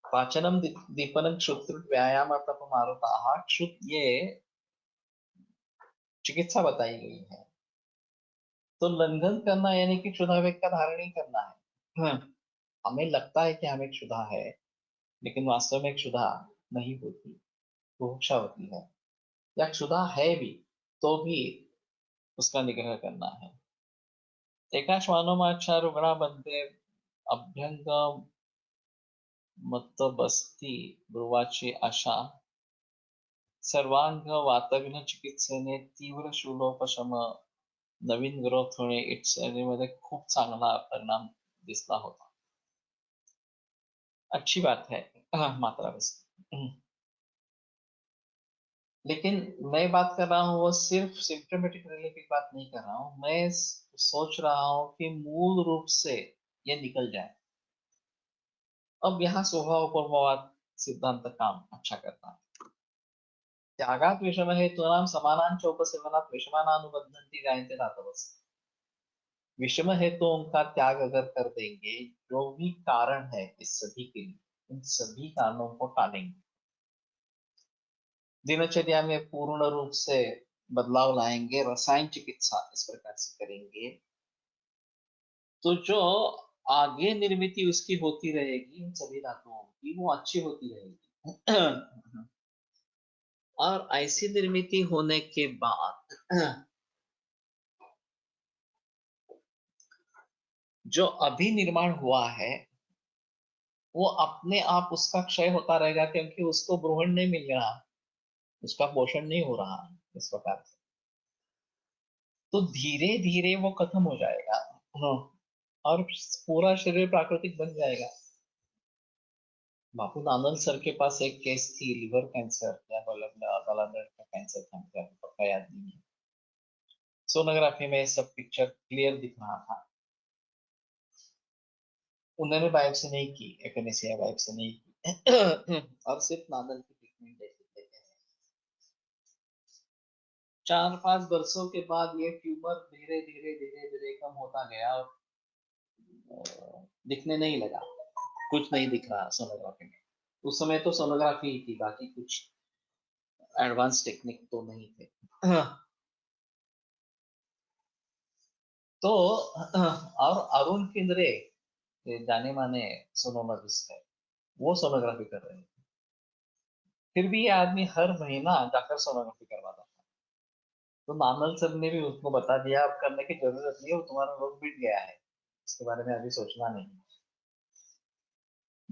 पाचनम दीपनम क्षुत्र व्यायाम तप मारुताः, क्षुत ये चिकित्सा बताई गई है। तो लंघन करना यानी कि क्षुधा वेग का धारण ही करना है। हमें लगता है कि हमें क्षुधा है, लेकिन वास्तव में क्षुधा नहीं होती, बुभुक्षा होती है। या क्षुधा है भी तो भी उसका निग्रह करना है। एका श्वानोमाक्षा रुग्णा बनते अभ्यंग मत बसती ब्रुवाची आशा, सर्वांग वातग्न चिकित्सेने तीव्र शूलोपशम, नवीन ग्रोथ होणे इट्स मध्ये खूप चांगला परिणाम दिसला होता। अच्छी बात है। मात्रा बसती। लेकिन मैं बात कर रहा हूँ वो सिर्फ सिम्टोमेटिक रिलीफ की बात नहीं कर रहा हूँ, मैं सोच रहा हूँ कि मूल रूप से ये निकल जाए। अब यहाँ स्वभाव उपमवाद सिद्धांत काम अच्छा करता है। त्यागात विषम हेतूनां समानांच उपसेवनात् विषमानानुबद्धन्ति जायन्ते धातवः। विषम हेतुओं का त्याग अगर कर देंगे, जो भी कारण है इस सभी के लिए, इन सभी कारणों को टालेंगे, दिनचर्या में पूर्ण रूप से बदलाव लाएंगे, रसायन चिकित्सा इस प्रकार से करेंगे, तो जो आगे निर्मिति उसकी होती रहेगी इन सभी धातुओं की, वो अच्छी होती रहेगी। और ऐसी निर्मिति होने के बाद जो अभी निर्माण हुआ है वो अपने आप उसका क्षय होता रहेगा, क्योंकि उसको ग्रहण नहीं मिल रहा, उसका पोषण नहीं हो रहा इस प्रकार से। तो धीरे धीरे वो खत्म हो जाएगा। हाँ, और पूरा शरीर प्राकृतिक बन जाएगा। बापू नानल सर के पास एक केस थी, लिवर कैंसर या गलाब्लैडर का कैंसर था, मुझे अभी पक्का याद नहीं है। सोनोग्राफी में सब पिक्चर क्लियर दिख रहा था। उन्होंने बायोप्सी नहीं की, एफएनएसीआई बायोप्सी नहीं की, और सिर्फ नानल की ट्रीटमेंट देते हैं। 4-5 वर्षों के बाद ये ट्यूमर धीरे धीरे धीरे धीरे कम होता गया और दिखने नहीं लगा, कुछ नहीं दिख रहा सोनोग्राफी में। उस समय तो सोनोग्राफी ही थी, बाकी कुछ एडवांस टेक्निक तो नहीं थे। तो और अरुण किंद्रे, जाने माने सोनोलॉजिस्ट है, वो सोनोग्राफी कर रहे हैं। फिर भी ये आदमी हर महीना जाकर सोनोग्राफी करवाता था। तो नानल सर ने भी उसको बता दिया, अब करने की जरूरत नहीं है, वो तुम्हारा रोग मिट गया है, इसके बारे में अभी सोचना नहीं।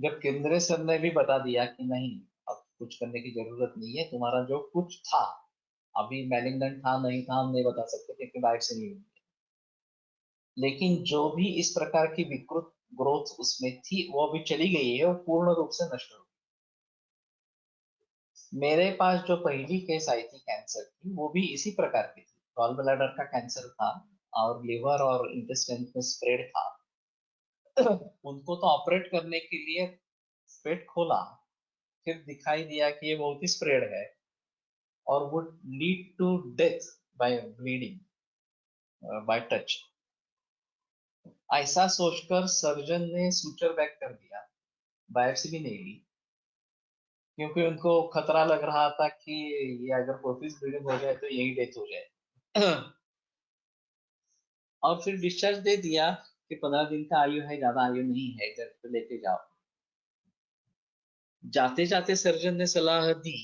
जब केंद्र सर ने भी बता दिया कि नहीं, अब कुछ करने की जरूरत नहीं है, तुम्हारा जो कुछ था, अभी मैलिग्नेंट था नहीं था हम नहीं बता सकते क्योंकि बायोप्सी नहीं हुई, लेकिन जो भी इस प्रकार की विकृत ग्रोथ उसमें थी वो अभी चली गई है और पूर्ण रूप से नष्ट हो गई। मेरे पास जो पहली केस आई थी कैंसर की, वो भी इसी प्रकार की थी, गॉल ब्लैडर का कैंसर था और लिवर और इंटेस्टाइन में स्प्रेड था। उनको तो ऑपरेट करने के लिए पेट खोला, फिर दिखाई दिया कि ये बहुत ही स्प्रेड है और would lead to death by bleeding, by touch. ऐसा सोचकर सर्जन ने सूचर बैक कर दिया, बायोप्सी भी नहीं ली, क्योंकि उनको खतरा लग रहा था कि ये अगर प्रोफिस ब्लीडिंग हो जाए तो यही डेथ हो जाए। और फिर डिस्चार्ज दे दिया कि 15 दिन का आयु है, ज्यादा आयु नहीं है, घर पे लेके जाओ। जाते जाते सर्जन ने सलाह दी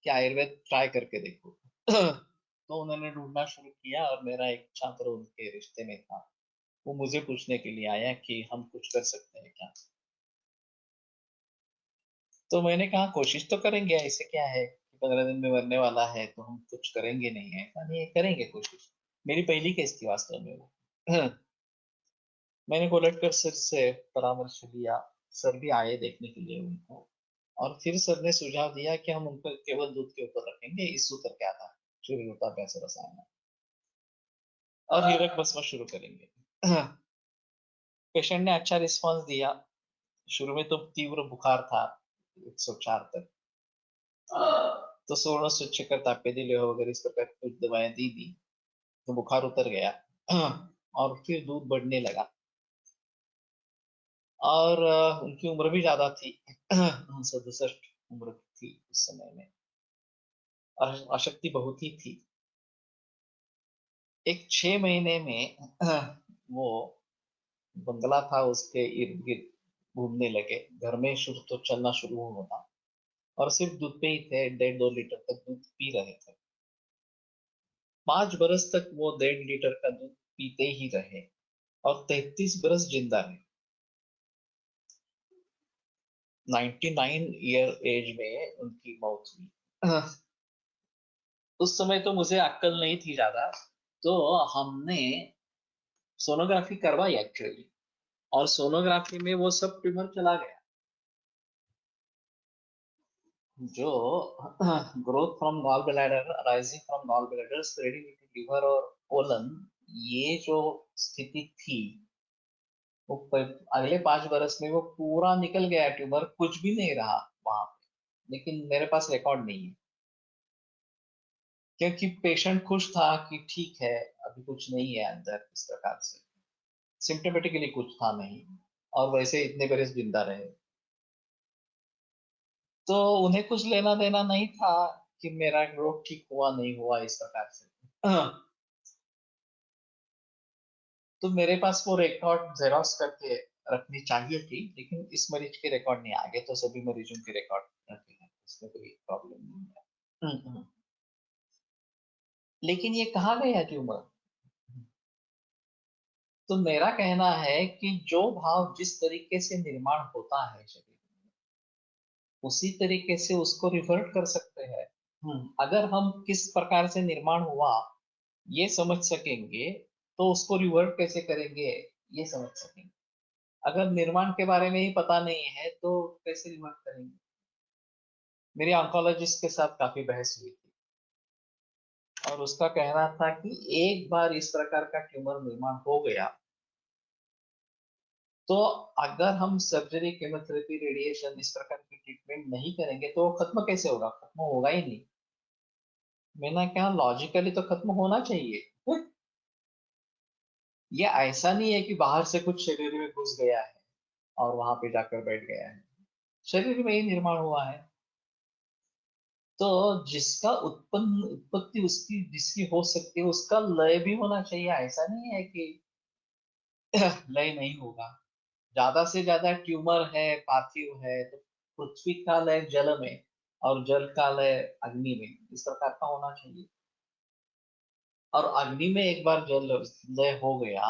कि आयुर्वेद ट्राई करके देखो। तो उन्होंने ढूंढना शुरू किया और मेरा एक छात्र उनके रिश्ते में था, वो मुझे पूछने के लिए आया कि हम कुछ कर सकते हैं क्या। तो मैंने कहा कोशिश तो करेंगे, ऐसे क्या है कि 15 दिन में मरने वाला है तो हम कुछ करेंगे नहीं, है ऐसा नहीं है, करेंगे कोशिश। मेरी पहली केस थी वास्तव में वो। मैंने गोलटकर सर से परामर्श लिया, सर भी आए देखने के लिए उनको, और फिर सर ने सुझाव दिया कि हम उनको केवल दूध के ऊपर रखेंगे, इस सूत्र के आधार श्रीरूपाभ्यास रसायन, और हीरक भस्म शुरू करेंगे। पेशेंट ने अच्छा रिस्पांस दिया। शुरू में तो तीव्र बुखार था 104 तक, तो स्वर्ण स्वच्छकर ताप्य लेह वगैरह इस प्रकार की कुछ दवाएं दी दी, तो बुखार उतर गया। और फिर दूध बढ़ने लगा, और उनकी उम्र भी ज्यादा थी। 67 उम्र थी उस समय में, और अशक्ति बहुत ही थी। एक 6 महीने में वो बंगला था उसके इर्द गिर्द घूमने लगे, घर में शुरू तो चलना शुरू होना, और सिर्फ दूध पे ही थे, 1.5-2 लीटर तक दूध पी रहे थे। 5 बरस तक वो 1.5 लीटर का दूध पीते ही रहे और 33 बरस जिंदा रहे। 99 ईयर एज में उनकी मौत हुई। उस समय तो मुझे अक्ल नहीं थी ज्यादा, तो हमने सोनोग्राफी करवाई एक्चुअली, और सोनोग्राफी में वो सब ट्यूमर चला गया। जो growth from gall bladder, rising from gall bladder, spreading into liver और कोलन, ये जो स्थिति थी, वो अगले 5 बरस में वो पूरा निकल गया, ट्यूमर कुछ भी नहीं रहा वहां पे, लेकिन मेरे पास रिकॉर्ड नहीं है, क्योंकि पेशेंट खुश था कि ठीक है, अभी कुछ नहीं है अंदर, इस प्रकार से सिम्टोमेटिकली कुछ था नहीं, और वैसे इतने बरस जिंदा रहे। तो उन्हें कुछ लेना देना नहीं था कि मेरा रोग ठीक हुआ नहीं हुआ, इस प्रकार से। तो मेरे पास वो रिकॉर्ड जेरोक्स करके रखनी चाहिए थी, लेकिन इस मरीज के रिकॉर्ड नहीं, आगे तो सभी मरीजों के रिकॉर्ड रखे हैं, इसमें कोई प्रॉब्लम नहीं है। लेकिन ये कहाँ गया ट्यूमर? तो मेरा कहना है कि जो भाव जिस तरीके से निर्माण होता है शरीर में, उसी तरीके से उसको रिवर्ट कर सकते हैं। अगर हम किस प्रकार से निर्माण हुआ ये समझ सकेंगे, तो उसको रिवर्ट कैसे करेंगे ये समझ सकेंगे। अगर निर्माण के बारे में ही पता नहीं है तो कैसे रिवर्ट करेंगे? मेरी ऑन्कोलॉजिस्ट के साथ काफी बहस हुई थी, और उसका कहना था कि एक बार इस प्रकार का ट्यूमर निर्माण हो गया, तो अगर हम सर्जरी, केमोथेरेपी, रेडिएशन इस प्रकार की ट्रीटमेंट नहीं करेंगे तो वो खत्म कैसे होगा? खत्म होगा ही नहीं। मैंने कहा लॉजिकली तो खत्म होना चाहिए। ये ऐसा नहीं है कि बाहर से कुछ शरीर में घुस गया है और वहां पे जाकर बैठ गया है, शरीर में ही निर्माण हुआ है। तो जिसका उत्पत्ति उसकी जिसकी हो सकती है, उसका लय भी होना चाहिए। ऐसा नहीं है कि लय नहीं होगा। ज्यादा से ज्यादा ट्यूमर है, पार्थिव है, तो पृथ्वी का लय जल में और जल का लय अग्नि में, इस प्रकार का होना चाहिए। और अग्नि में एक बार जल लय हो गया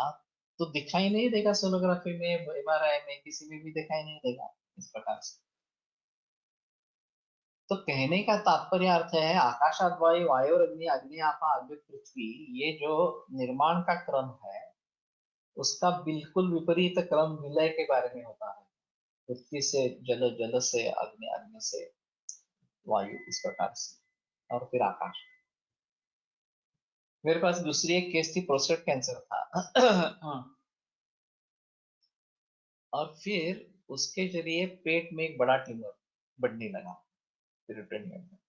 तो दिखाई नहीं देगा, सोनोग्राफी में, एमआरआई में, किसी में भी दिखाई नहीं देगा। इस प्रकार से। तो कहने का तात्पर्य अर्थ है आकाशात वायु वायु अग्नि अग्नि आपा अग्नि पृथ्वी, ये जो निर्माण का क्रम है उसका बिल्कुल विपरीत क्रम विलय के बारे में होता है। पृथ्वी से जल, जल से अग्नि, अग्नि से वायु, इस प्रकार से, और फिर आकाश। मेरे पास दूसरी एक केस थी, प्रोस्टेट कैंसर था। और फिर उसके जरिए पेट में एक बड़ा ट्यूमर बढ़ने लगा पेरिटोनियम में।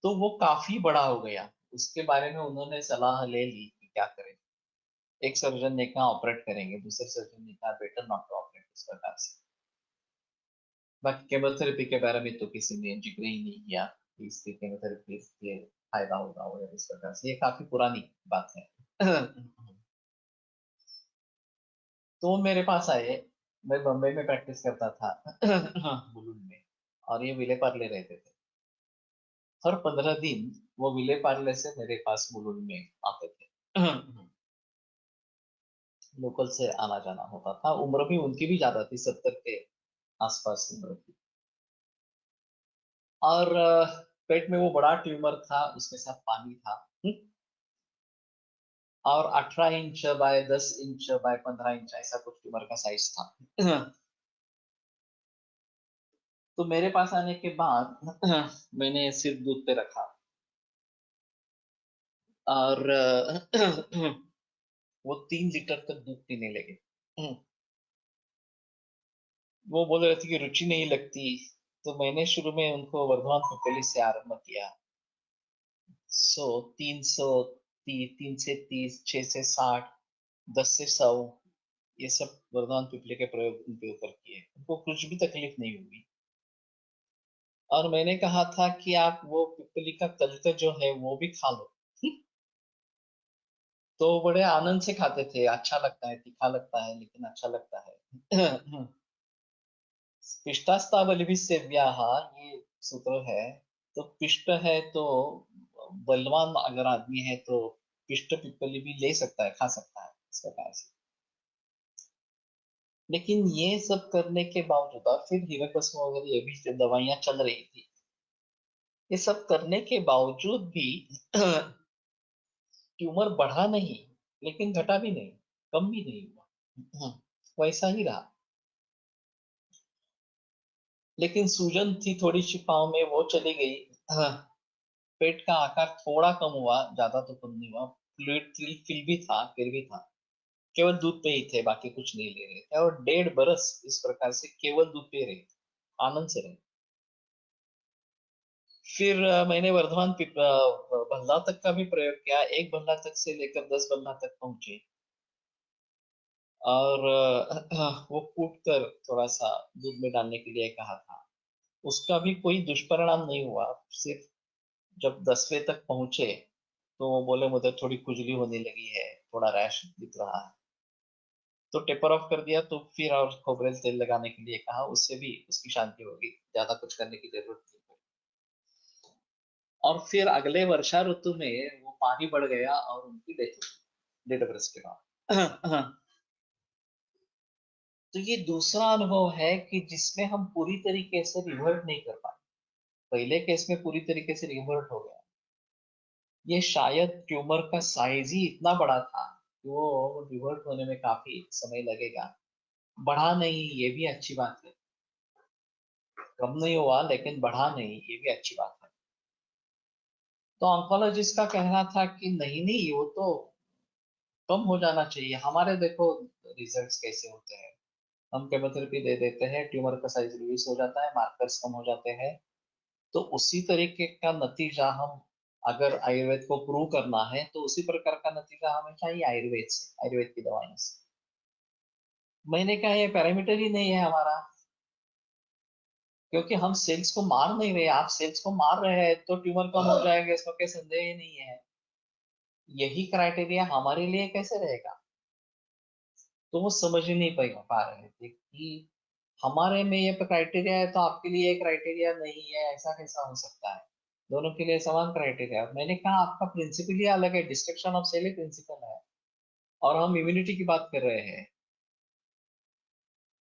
तो वो काफी बड़ा हो गया, उसके बारे में उन्होंने सलाह ले ली कि क्या करें। एक सर्जन ने कहा ऑपरेट करेंगे, दूसरे सर्जन ने कहा बेटर नॉट टू ऑपरेट, इस प्रकार से। बाकी केमोथेरेपी के बारे में तो किसी ने जिक्र ही नहीं किया कि इसकी केमोथेरेपी से फायदा होगा और इस प्रकार से, ये काफी पुरानी बात है। तो वो मेरे पास आए, मैं बम्बई में प्रैक्टिस करता था बुलुन में, और ये विले पार्ले रहते थे। हर 15 दिन वो विले पार्ले से मेरे पास बुलुन में आते थे। लोकल से आना जाना होता था। उम्र भी उनकी भी ज्यादा थी, 70 के आसपास उम्र थी। और पेट में वो बड़ा ट्यूमर था, उसके साथ पानी था। और 18 inch by 10 inch by 15 inch ऐसा कुछ ट्यूमर का साइज था। तो मेरे पास आने के बाद मैंने सिर दूध पे रखा, और वो 3 लीटर तक दूध पीने लगे। वो बोल रहे थे कि रुचि नहीं लगती। तो मैंने शुरू में उनको वर्धमान पिपली से आरंभ किया। 300, 3 से 30, 6 से 60, 10 से 100, ये सब वर्धमान पिपली के प्रयोग उनके ऊपर किए, उनको कुछ भी तकलीफ नहीं हुई। और मैंने कहा था कि आप वो पिपली का तलते जो है वो भी खा लो। तो बड़े आनंद से खाते थे, अच्छा लगता है, तीखा लगता है लेकिन अच्छा लगता है। पिष्टास्ता बलिभिः सेव्याः, ये सूत्र है। तो पिष्ट है तो बलवान अगर आदमी है तो पिष्ट पिपली भी ले सकता है, खा सकता है, इस प्रकार से। लेकिन ये सब करने के बावजूद, और फिर हिरण्यकश्यप वगैरह ये भी दवाइयां चल रही थी, ये सब करने के बावजूद भी ट्यूमर बढ़ा नहीं, लेकिन घटा भी नहीं, कम भी नहीं हुआ, वैसा ही रहा। लेकिन सूजन थी थोड़ी सी पाँव में, वो चली गई। पेट का आकार थोड़ा कम हुआ, ज्यादा तो कम नहीं हुआ। फ्लूइड फिल भी था, फिर भी था। केवल दूध पे ही थे, बाकी कुछ नहीं ले रहे थे, और 1.5 बरस इस प्रकार से केवल दूध पी रहे थे, आनंद से रहे। फिर मैंने वर्धमान बल्ला तक का भी प्रयोग किया, एक बल्ला तक से लेकर 10 बल्ला तक पहुंचे। और वो कूट कर थोड़ा सा दूध में डालने के लिए कहा था, उसका भी कोई दुष्परिणाम नहीं हुआ। सिर्फ जब 10वें तक पहुंचे तो वो बोले मुझे थोड़ी खुजली होने लगी है, थोड़ा रैश दिख रहा है। तो टेपर ऑफ कर दिया, तो फिर और खोबरेल तेल लगाने के लिए कहा, उससे भी उसकी शांति होगी, ज्यादा कुछ करने की जरूरत नहीं पड़ी। और फिर अगले वर्षा ऋतु में वो पानी बढ़ गया और उनकी डेथ हो गई 1.5 बरस के बाद। तो ये दूसरा अनुभव है कि जिसमें हम पूरी तरीके से रिवर्ट नहीं कर पाए। पहले केस में पूरी तरीके से रिवर्ट हो गया, ये शायद ट्यूमर का साइज ही इतना बड़ा था कि वो रिवर्ट होने में काफी समय लगेगा। बढ़ा नहीं, ये भी अच्छी बात है। कम नहीं हुआ लेकिन बढ़ा नहीं, ये भी अच्छी बात है। तो ऑन्कोलॉजिस्ट का कहना था कि नहीं नहीं, वो तो कम हो जाना चाहिए। हमारे देखो रिजल्ट्स कैसे होते हैं, हम केमोथेरेपी दे देते हैं, ट्यूमर का साइज रिड्यूस हो जाता है, मार्कर्स कम हो जाते हैं। तो उसी तरीके का नतीजा हम, अगर आयुर्वेद को प्रूव करना है तो उसी प्रकार का नतीजा हमें चाहिए आयुर्वेद से, आयुर्वेद की दवाइयों से। मैंने कहा ये पैरामीटर ही नहीं है हमारा, क्योंकि हम सेल्स को मार नहीं रहे। आप सेल्स को मार रहे हैं तो ट्यूमर कम हो जाएगा, इसमें कोई संदेह ही नहीं है। यही क्राइटेरिया हमारे लिए कैसे रहेगा? तो वो समझ ही नहीं पा रहे थे कि हमारे में ये क्राइटेरिया है तो आपके लिए ये क्राइटेरिया नहीं है, ऐसा कैसा हो सकता है? दोनों के लिए समान क्राइटेरिया। मैंने कहा आपका प्रिंसिपल ही अलग है, डिस्ट्रक्शन ऑफ सेल ही प्रिंसिपल है, और हम इम्यूनिटी की बात कर रहे हैं।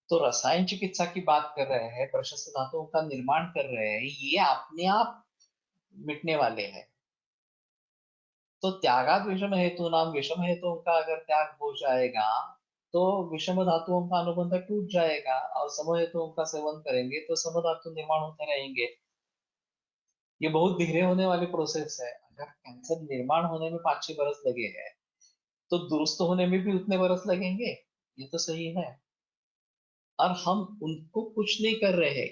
तो रसायन चिकित्सा की बात कर रहे हैं, प्रशस्त धातुओं का निर्माण कर रहे हैं, ये अपने आप मिटने वाले हैं। तो त्यागात विषम हेतु नाम, विषम हेतुओं का अगर त्याग हो जाएगा तो विषम धातुओं का अनुबंध टूट जाएगा, और सम हेतुओं का सेवन करेंगे तो सम धातु निर्माण होते रहेंगे। ये बहुत धीरे होने वाली प्रोसेस है। अगर कैंसर निर्माण होने में 5-6 बरस लगे हैं तो दुरुस्त होने में भी उतने बरस लगेंगे। ये तो सही है। और हम उनको कुछ नहीं कर रहे।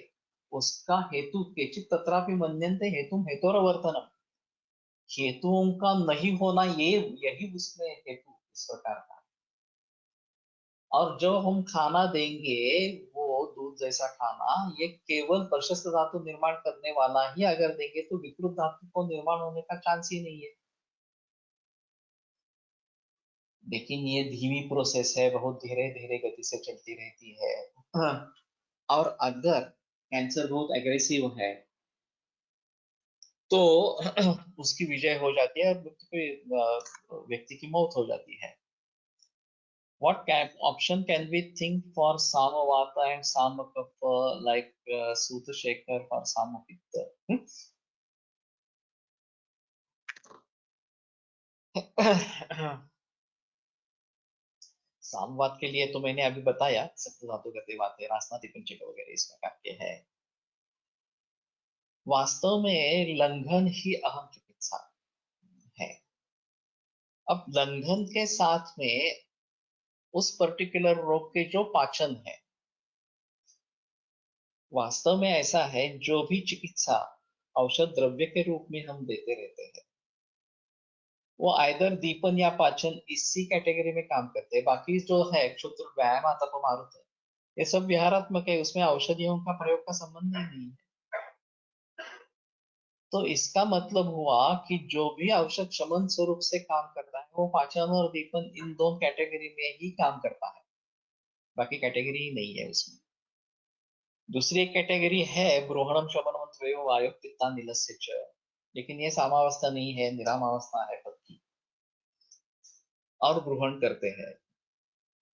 उसका हेतु केचित तत्रापि मन्यन्ते हेतुम हेतोरवर्तनम, हेतुओं का नहीं होना, ये यही उसमें हेतु इस प्रकार का। और जो हम खाना देंगे, वो दूध जैसा खाना, ये केवल प्रशस्त धातु निर्माण करने वाला ही अगर देंगे तो विकृत धातु को निर्माण होने का चांस ही नहीं है। लेकिन ये धीमी प्रोसेस है, बहुत धीरे धीरे गति से चलती रहती है। हाँ। और अगर कैंसर बहुत एग्रेसिव है तो उसकी विजय हो जाती है और व्यक्ति की मौत हो जाती है। What option can we think for Samavata and Samakapha, like Sutta Shekhar for Samapitta? सामवात के लिए तो मैंने अभी बताया, सप्त धातु गति बातें, रासनाति पंचक वगैरह इस प्रकार के हैं। वास्तव में लंघन ही अहम चिकित्सा है। अब लंघन के साथ में उस पर्टिकुलर रोग के जो पाचन है, वास्तव में ऐसा है, जो भी चिकित्सा औषध द्रव्य के रूप में हम देते रहते हैं वो आइदर दीपन या पाचन इसी कैटेगरी में काम करते हैं। बाकी जो है क्षुद्र व्यायाम तप मारुत है, ये सब विहारात्मक है, उसमें औषधियों का प्रयोग का संबंध ही नहीं है। तो इसका मतलब हुआ कि जो भी औषध शमन स्वरूप से काम करता है वो पाचन और दीपन इन दो कैटेगरी में ही काम करता है, बाकी कैटेगरी ही नहीं है उसमें। दूसरी एक कैटेगरी है ब्रोहणम शमनम त्रयो वायु पित्ता नीलस्य च, लेकिन ये सामावस्था नहीं है, निरामावस्था है पद की, और ग्रहण करते हैं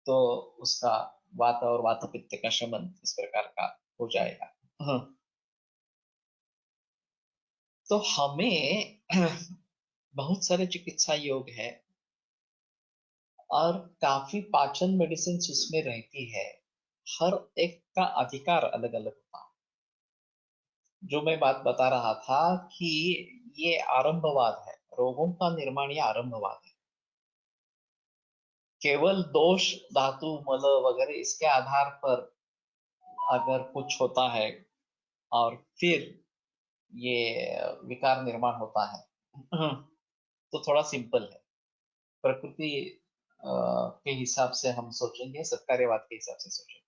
तो उसका वात और वात पित्त का शमन इस प्रकार का हो जाएगा। हाँ। तो हमें बहुत सारे चिकित्सा योग है और काफी पाचन मेडिसिन उसमें रहती है। हर एक का अधिकार अलग अलग होता है। जो मैं बात बता रहा था कि ये आरंभवाद है, रोगों का निर्माण ये आरंभवाद है। केवल दोष धातु मल वगैरह इसके आधार पर अगर कुछ होता है और फिर ये विकार निर्माण होता है तो थोड़ा सिंपल है। प्रकृति के हिसाब से हम सोचेंगे, सत्कार्यवाद के हिसाब से सोचेंगे।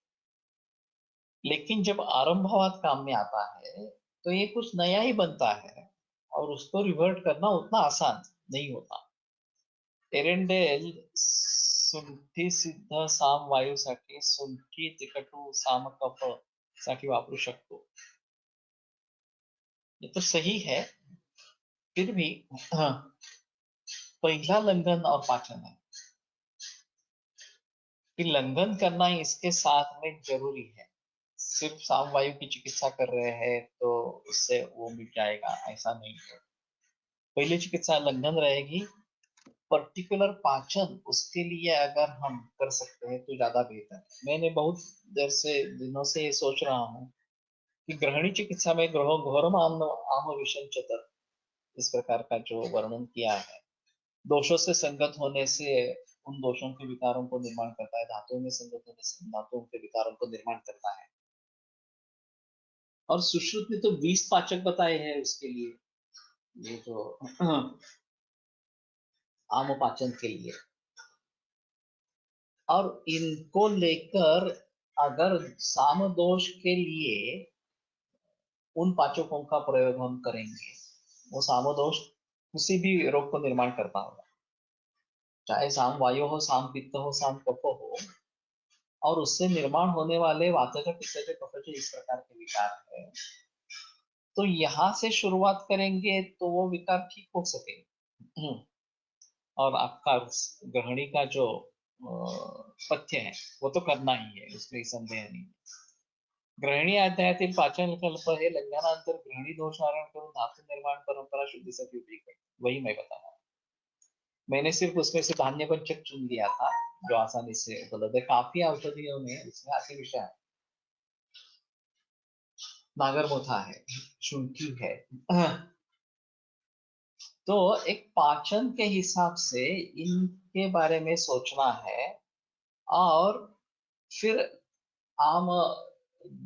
लेकिन जब आरंभवाद काम में आता है तो ये कुछ नया ही बनता है और उसको रिवर्ट करना उतना आसान नहीं होता। एरेंडेल सुंठी सिद्ध साम वायूसाठी सुंठी तिकटू साम कफ साठी वापरू शकतो। ये तो सही है, फिर भी हाँ, पहला लंघन और पाचन है कि लंघन करना इसके साथ में जरूरी है। सिर्फ सामवायु की चिकित्सा कर रहे हैं तो उससे वो मिट जाएगा, ऐसा नहीं है। पहली चिकित्सा लंघन रहेगी, पर्टिकुलर पाचन उसके लिए अगर हम कर सकते हैं तो ज्यादा बेहतर है। मैंने बहुत देर से दिनों से ये सोच रहा हूँ कि ग्रहणी चिकित्सा में ग्रह घोरम आम आम विषम चतर इस प्रकार का जो वर्णन किया है, दोषों से संगत होने से उन दोषों के विकारों को निर्माण करता है, धातुओं में संगत होने से धातुओं के विकारों को निर्माण करता है। और सुश्रुत ने तो 20 पाचक बताए हैं उसके लिए, ये जो आम पाचन के लिए। और इनको लेकर अगर साम दोष के लिए उन पाचकों का प्रयोग हम करेंगे, वो साम दोष किसी भी रोग को निर्माण करता होगा, चाहे साम वायु हो, साम पित्त हो, साम कफ हो, और उससे निर्माण होने वाले वातज पित्तज कफज इस प्रकार के विकार है। तो यहाँ से शुरुआत करेंगे तो वो विकार ठीक हो सके। और आपका ग्रहणी का जो पथ्य है, वो तो करना ही है, उसमें संदेह नहीं। ग्रहणी अध्यायातील पाचन कल्प हे लग्नानंतर ग्रहणी दोष हरण करून धातु निर्माण परंपरा शुद्धीसाठी उपयोग करते, वही मैं बता रहा हूँ। मैंने सिर्फ उसमें से धान्य पंचक चुन लिया था जो आसानी से उपलब्ध है। काफी औषधियों में इसमें अति विषय है, नागरमोथा है, शुंठी है। तो एक पाचन के हिसाब से इनके बारे में सोचना है, और फिर आम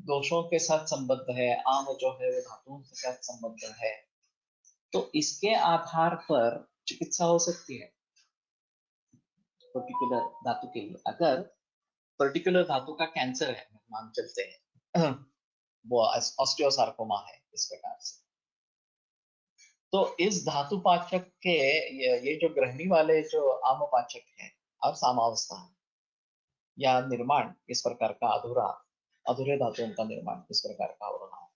दोषों के साथ संबद्ध है, आम जो है वो धातुओं के साथ संबद्ध है, तो इसके आधार पर चिकित्सा हो सकती है पर्टिकुलर धातु के लिए। अगर पर्टिकुलर धातु का कैंसर है, मान चलते हैं वो ऑस्टियोसार्कोमा है इस प्रकार से, तो इस धातु पाचक के ये जो ग्रहणी वाले जो आम पाचक है और सामावस्था है या निर्माण इस प्रकार का अधूरे धातुओं का निर्माण इस प्रकार का हो रहा है,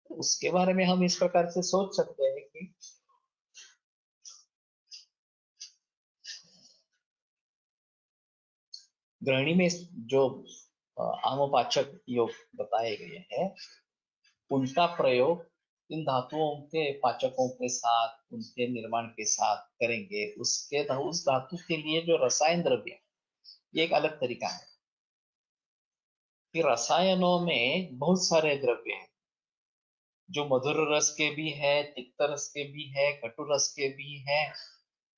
तो उसके बारे में हम इस प्रकार से सोच सकते हैं कि ग्रहणी में जो आमोपाचक योग बताए गए हैं उनका प्रयोग इन धातुओं के पाचकों के साथ, उनके निर्माण के साथ करेंगे। उस धातु के लिए जो रसायन द्रव्य, ये एक अलग तरीका है कि रसायनों में बहुत सारे द्रव्य हैं जो मधुर रस के भी है, तिक्त रस के भी है, कटु रस के भी है,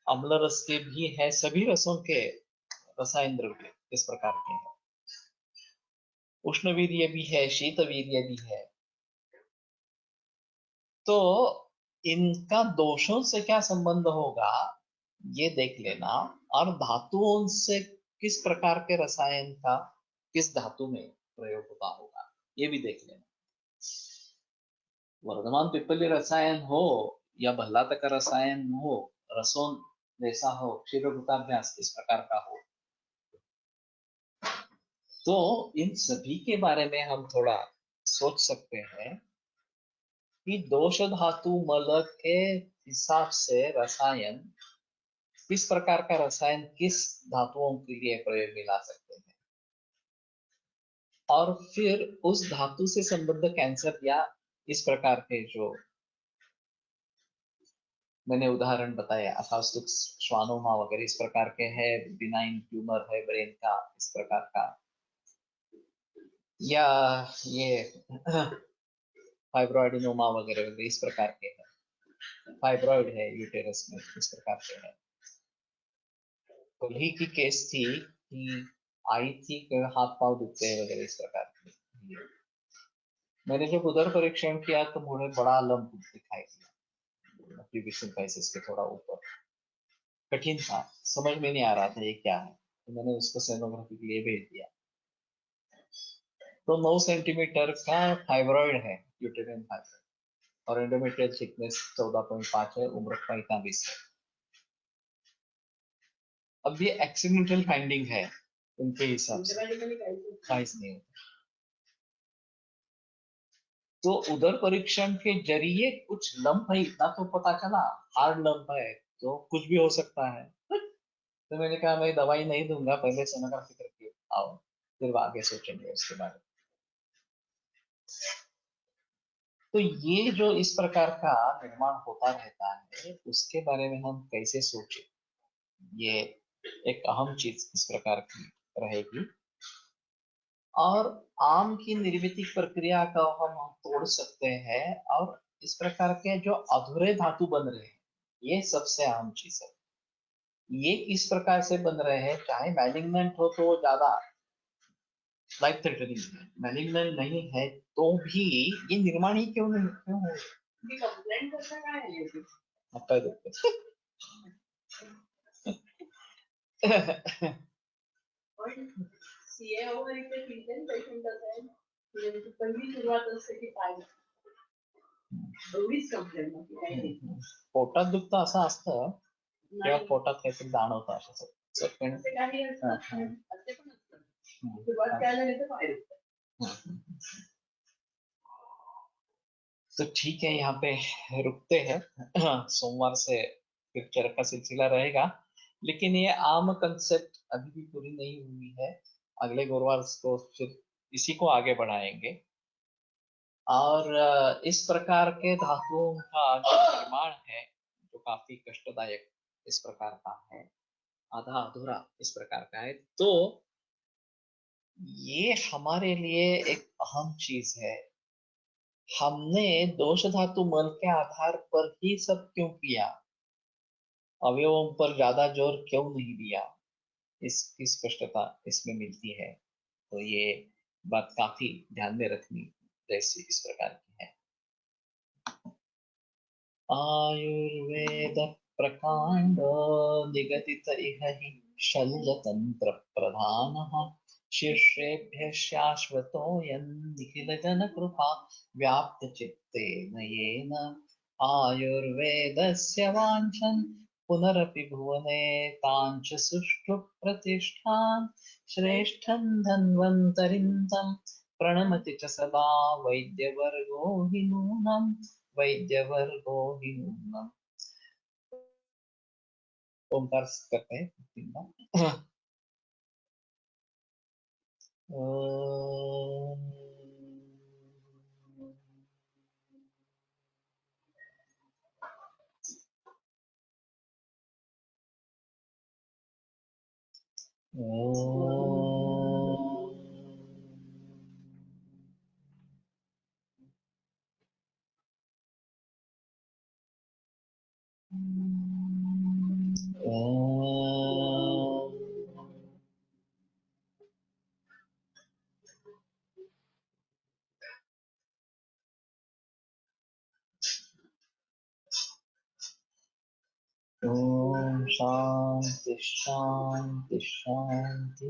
अम्ल रस के भी है, सभी रसों के रसायन द्रव्य इस प्रकार के हैं। उष्ण वीर्य भी है, शीत वीर्य भी है। तो इनका दोषों से क्या संबंध होगा ये देख लेना, और धातुओं से किस प्रकार के रसायन का किस धातु में प्रयोग होता होगा ये भी देख लेना। वर्धमान पिप्पली रसायन हो या भल्लात का रसायन हो, रसों जैसा हो, क्षीरभूताभ्यास इस प्रकार का हो, तो इन सभी के बारे में हम थोड़ा सोच सकते हैं कि दोष धातु मल के हिसाब से रसायन, किस प्रकार का रसायन किस धातुओं के लिए प्रयोग में ला सकते हैं, और फिर उस धातु से संबद्ध कैंसर या इस प्रकार के जो मैंने उदाहरण बताया अफास्तुक श्वानोमा वगैरह इस प्रकार के है, बिनाइन ट्यूमर है ब्रेन का इस प्रकार का, या ये फाइब्रॉइडिनोमा वगैरह वगैरह इस प्रकार के है, फाइब्रॉइड है यूटेरस में इस प्रकार के है। कोल्ही की केस थी कि आई थी कि हाथ पांव दुखते हैं वगैरह इस प्रकार की। मैंने जब उदर परीक्षण किया तो मुझे बड़ा लंप दिखाई दिया, प्रीविक्शन पैसेस के थोड़ा ऊपर, कठिन था, समझ में नहीं आ रहा था ये क्या है, तो मैंने उसको सोनोग्राफी के लिए भेज दिया। तो 9 सेंटीमीटर का फाइब्रॉइड है, यूटेरियन फाइब्रॉइड, और एंडोमेट्रियल थिकनेस 14.5 है, उम्र 45 है। अब ये एक्सीडेंटल फाइंडिंग है उनके हिसाब से, साइज नहीं होता। तो उदर परीक्षण के जरिए कुछ लंप है इतना तो पता चला, हार्ड लंप है तो कुछ भी हो सकता है। तो मैंने कहा मैं दवाई नहीं दूंगा, पहले सोनोग्राफी करके आओ, फिर आगे सोचेंगे उसके बारे में। तो ये जो इस प्रकार का निर्माण होता रहता है उसके बारे में हम कैसे सोचें, ये एक अहम चीज इस प्रकार की रहेगी। और आम की निर्मित प्रक्रिया का हम तोड़ सकते हैं, और इस प्रकार के जो अधूरे धातु बन रहे हैं ये सबसे अहम चीज है। ये इस प्रकार से बन रहे हैं, चाहे मैलिग्नेंट हो तो ज्यादा लाइफ थ्रेटनिंग है, मैलिग्नेंट नहीं है तो भी ये निर्माण ही क्यों नहीं, क्यों हो कंप्लेंट करता क्या है ये आपका दुख। और सीए वगैरे ते ट्रीटमेंट पेशंट असेल म्हणजे पहिली सुरुवात असते की पाय एवढीच कंप्लेंट नव्हती काही नाही, पोटात दुखतं असं असतं किंवा पोटात काहीतरी जाणवतं असं असे काही असतं, असे पण असतं सुरुवात काय झाली तर पाय दुखतं। तो ठीक है, यहाँ पे रुकते हैं। सोमवार से फिर चर्चा का सिलसिला रहेगा। लेकिन ये आम कंसेप्ट अभी भी पूरी नहीं हुई है। अगले गुरुवार को फिर इसी को आगे बढ़ाएंगे। और इस प्रकार के धातुओं का जो निर्माण है, जो काफी कष्टदायक इस प्रकार का है, आधा अधूरा इस प्रकार का है, तो ये हमारे लिए एक अहम चीज है। हमने दोष धातु मल के आधार पर ही सब क्यों किया, अवयवों पर ज्यादा जोर क्यों नहीं दिया, इसकी स्पष्टता इसमें मिलती है। तो ये बात काफी ध्यान में रखनी जैसी इस प्रकार की है। आयुर्वेद प्रकांड निगदित इह हि शल्यतंत्र प्रधानः शीर्षेभ्यः शाश्वतोऽयं निखिल जन कृपा व्याप्त चित्तेन येन आयुर्वेदस्य वाञ्छन् पुनरपि भुवने ताञ्च सुष्ठु प्रतिष्ठान् श्रेष्ठं धन्वन्तरिं तं प्रणमति च सदा वैद्यवर्गो हि नूनम् वैद्यवर्गो हि नूनम्। ओंकार करते हैं तीन बार। ओम ओम शांति शांति शांति।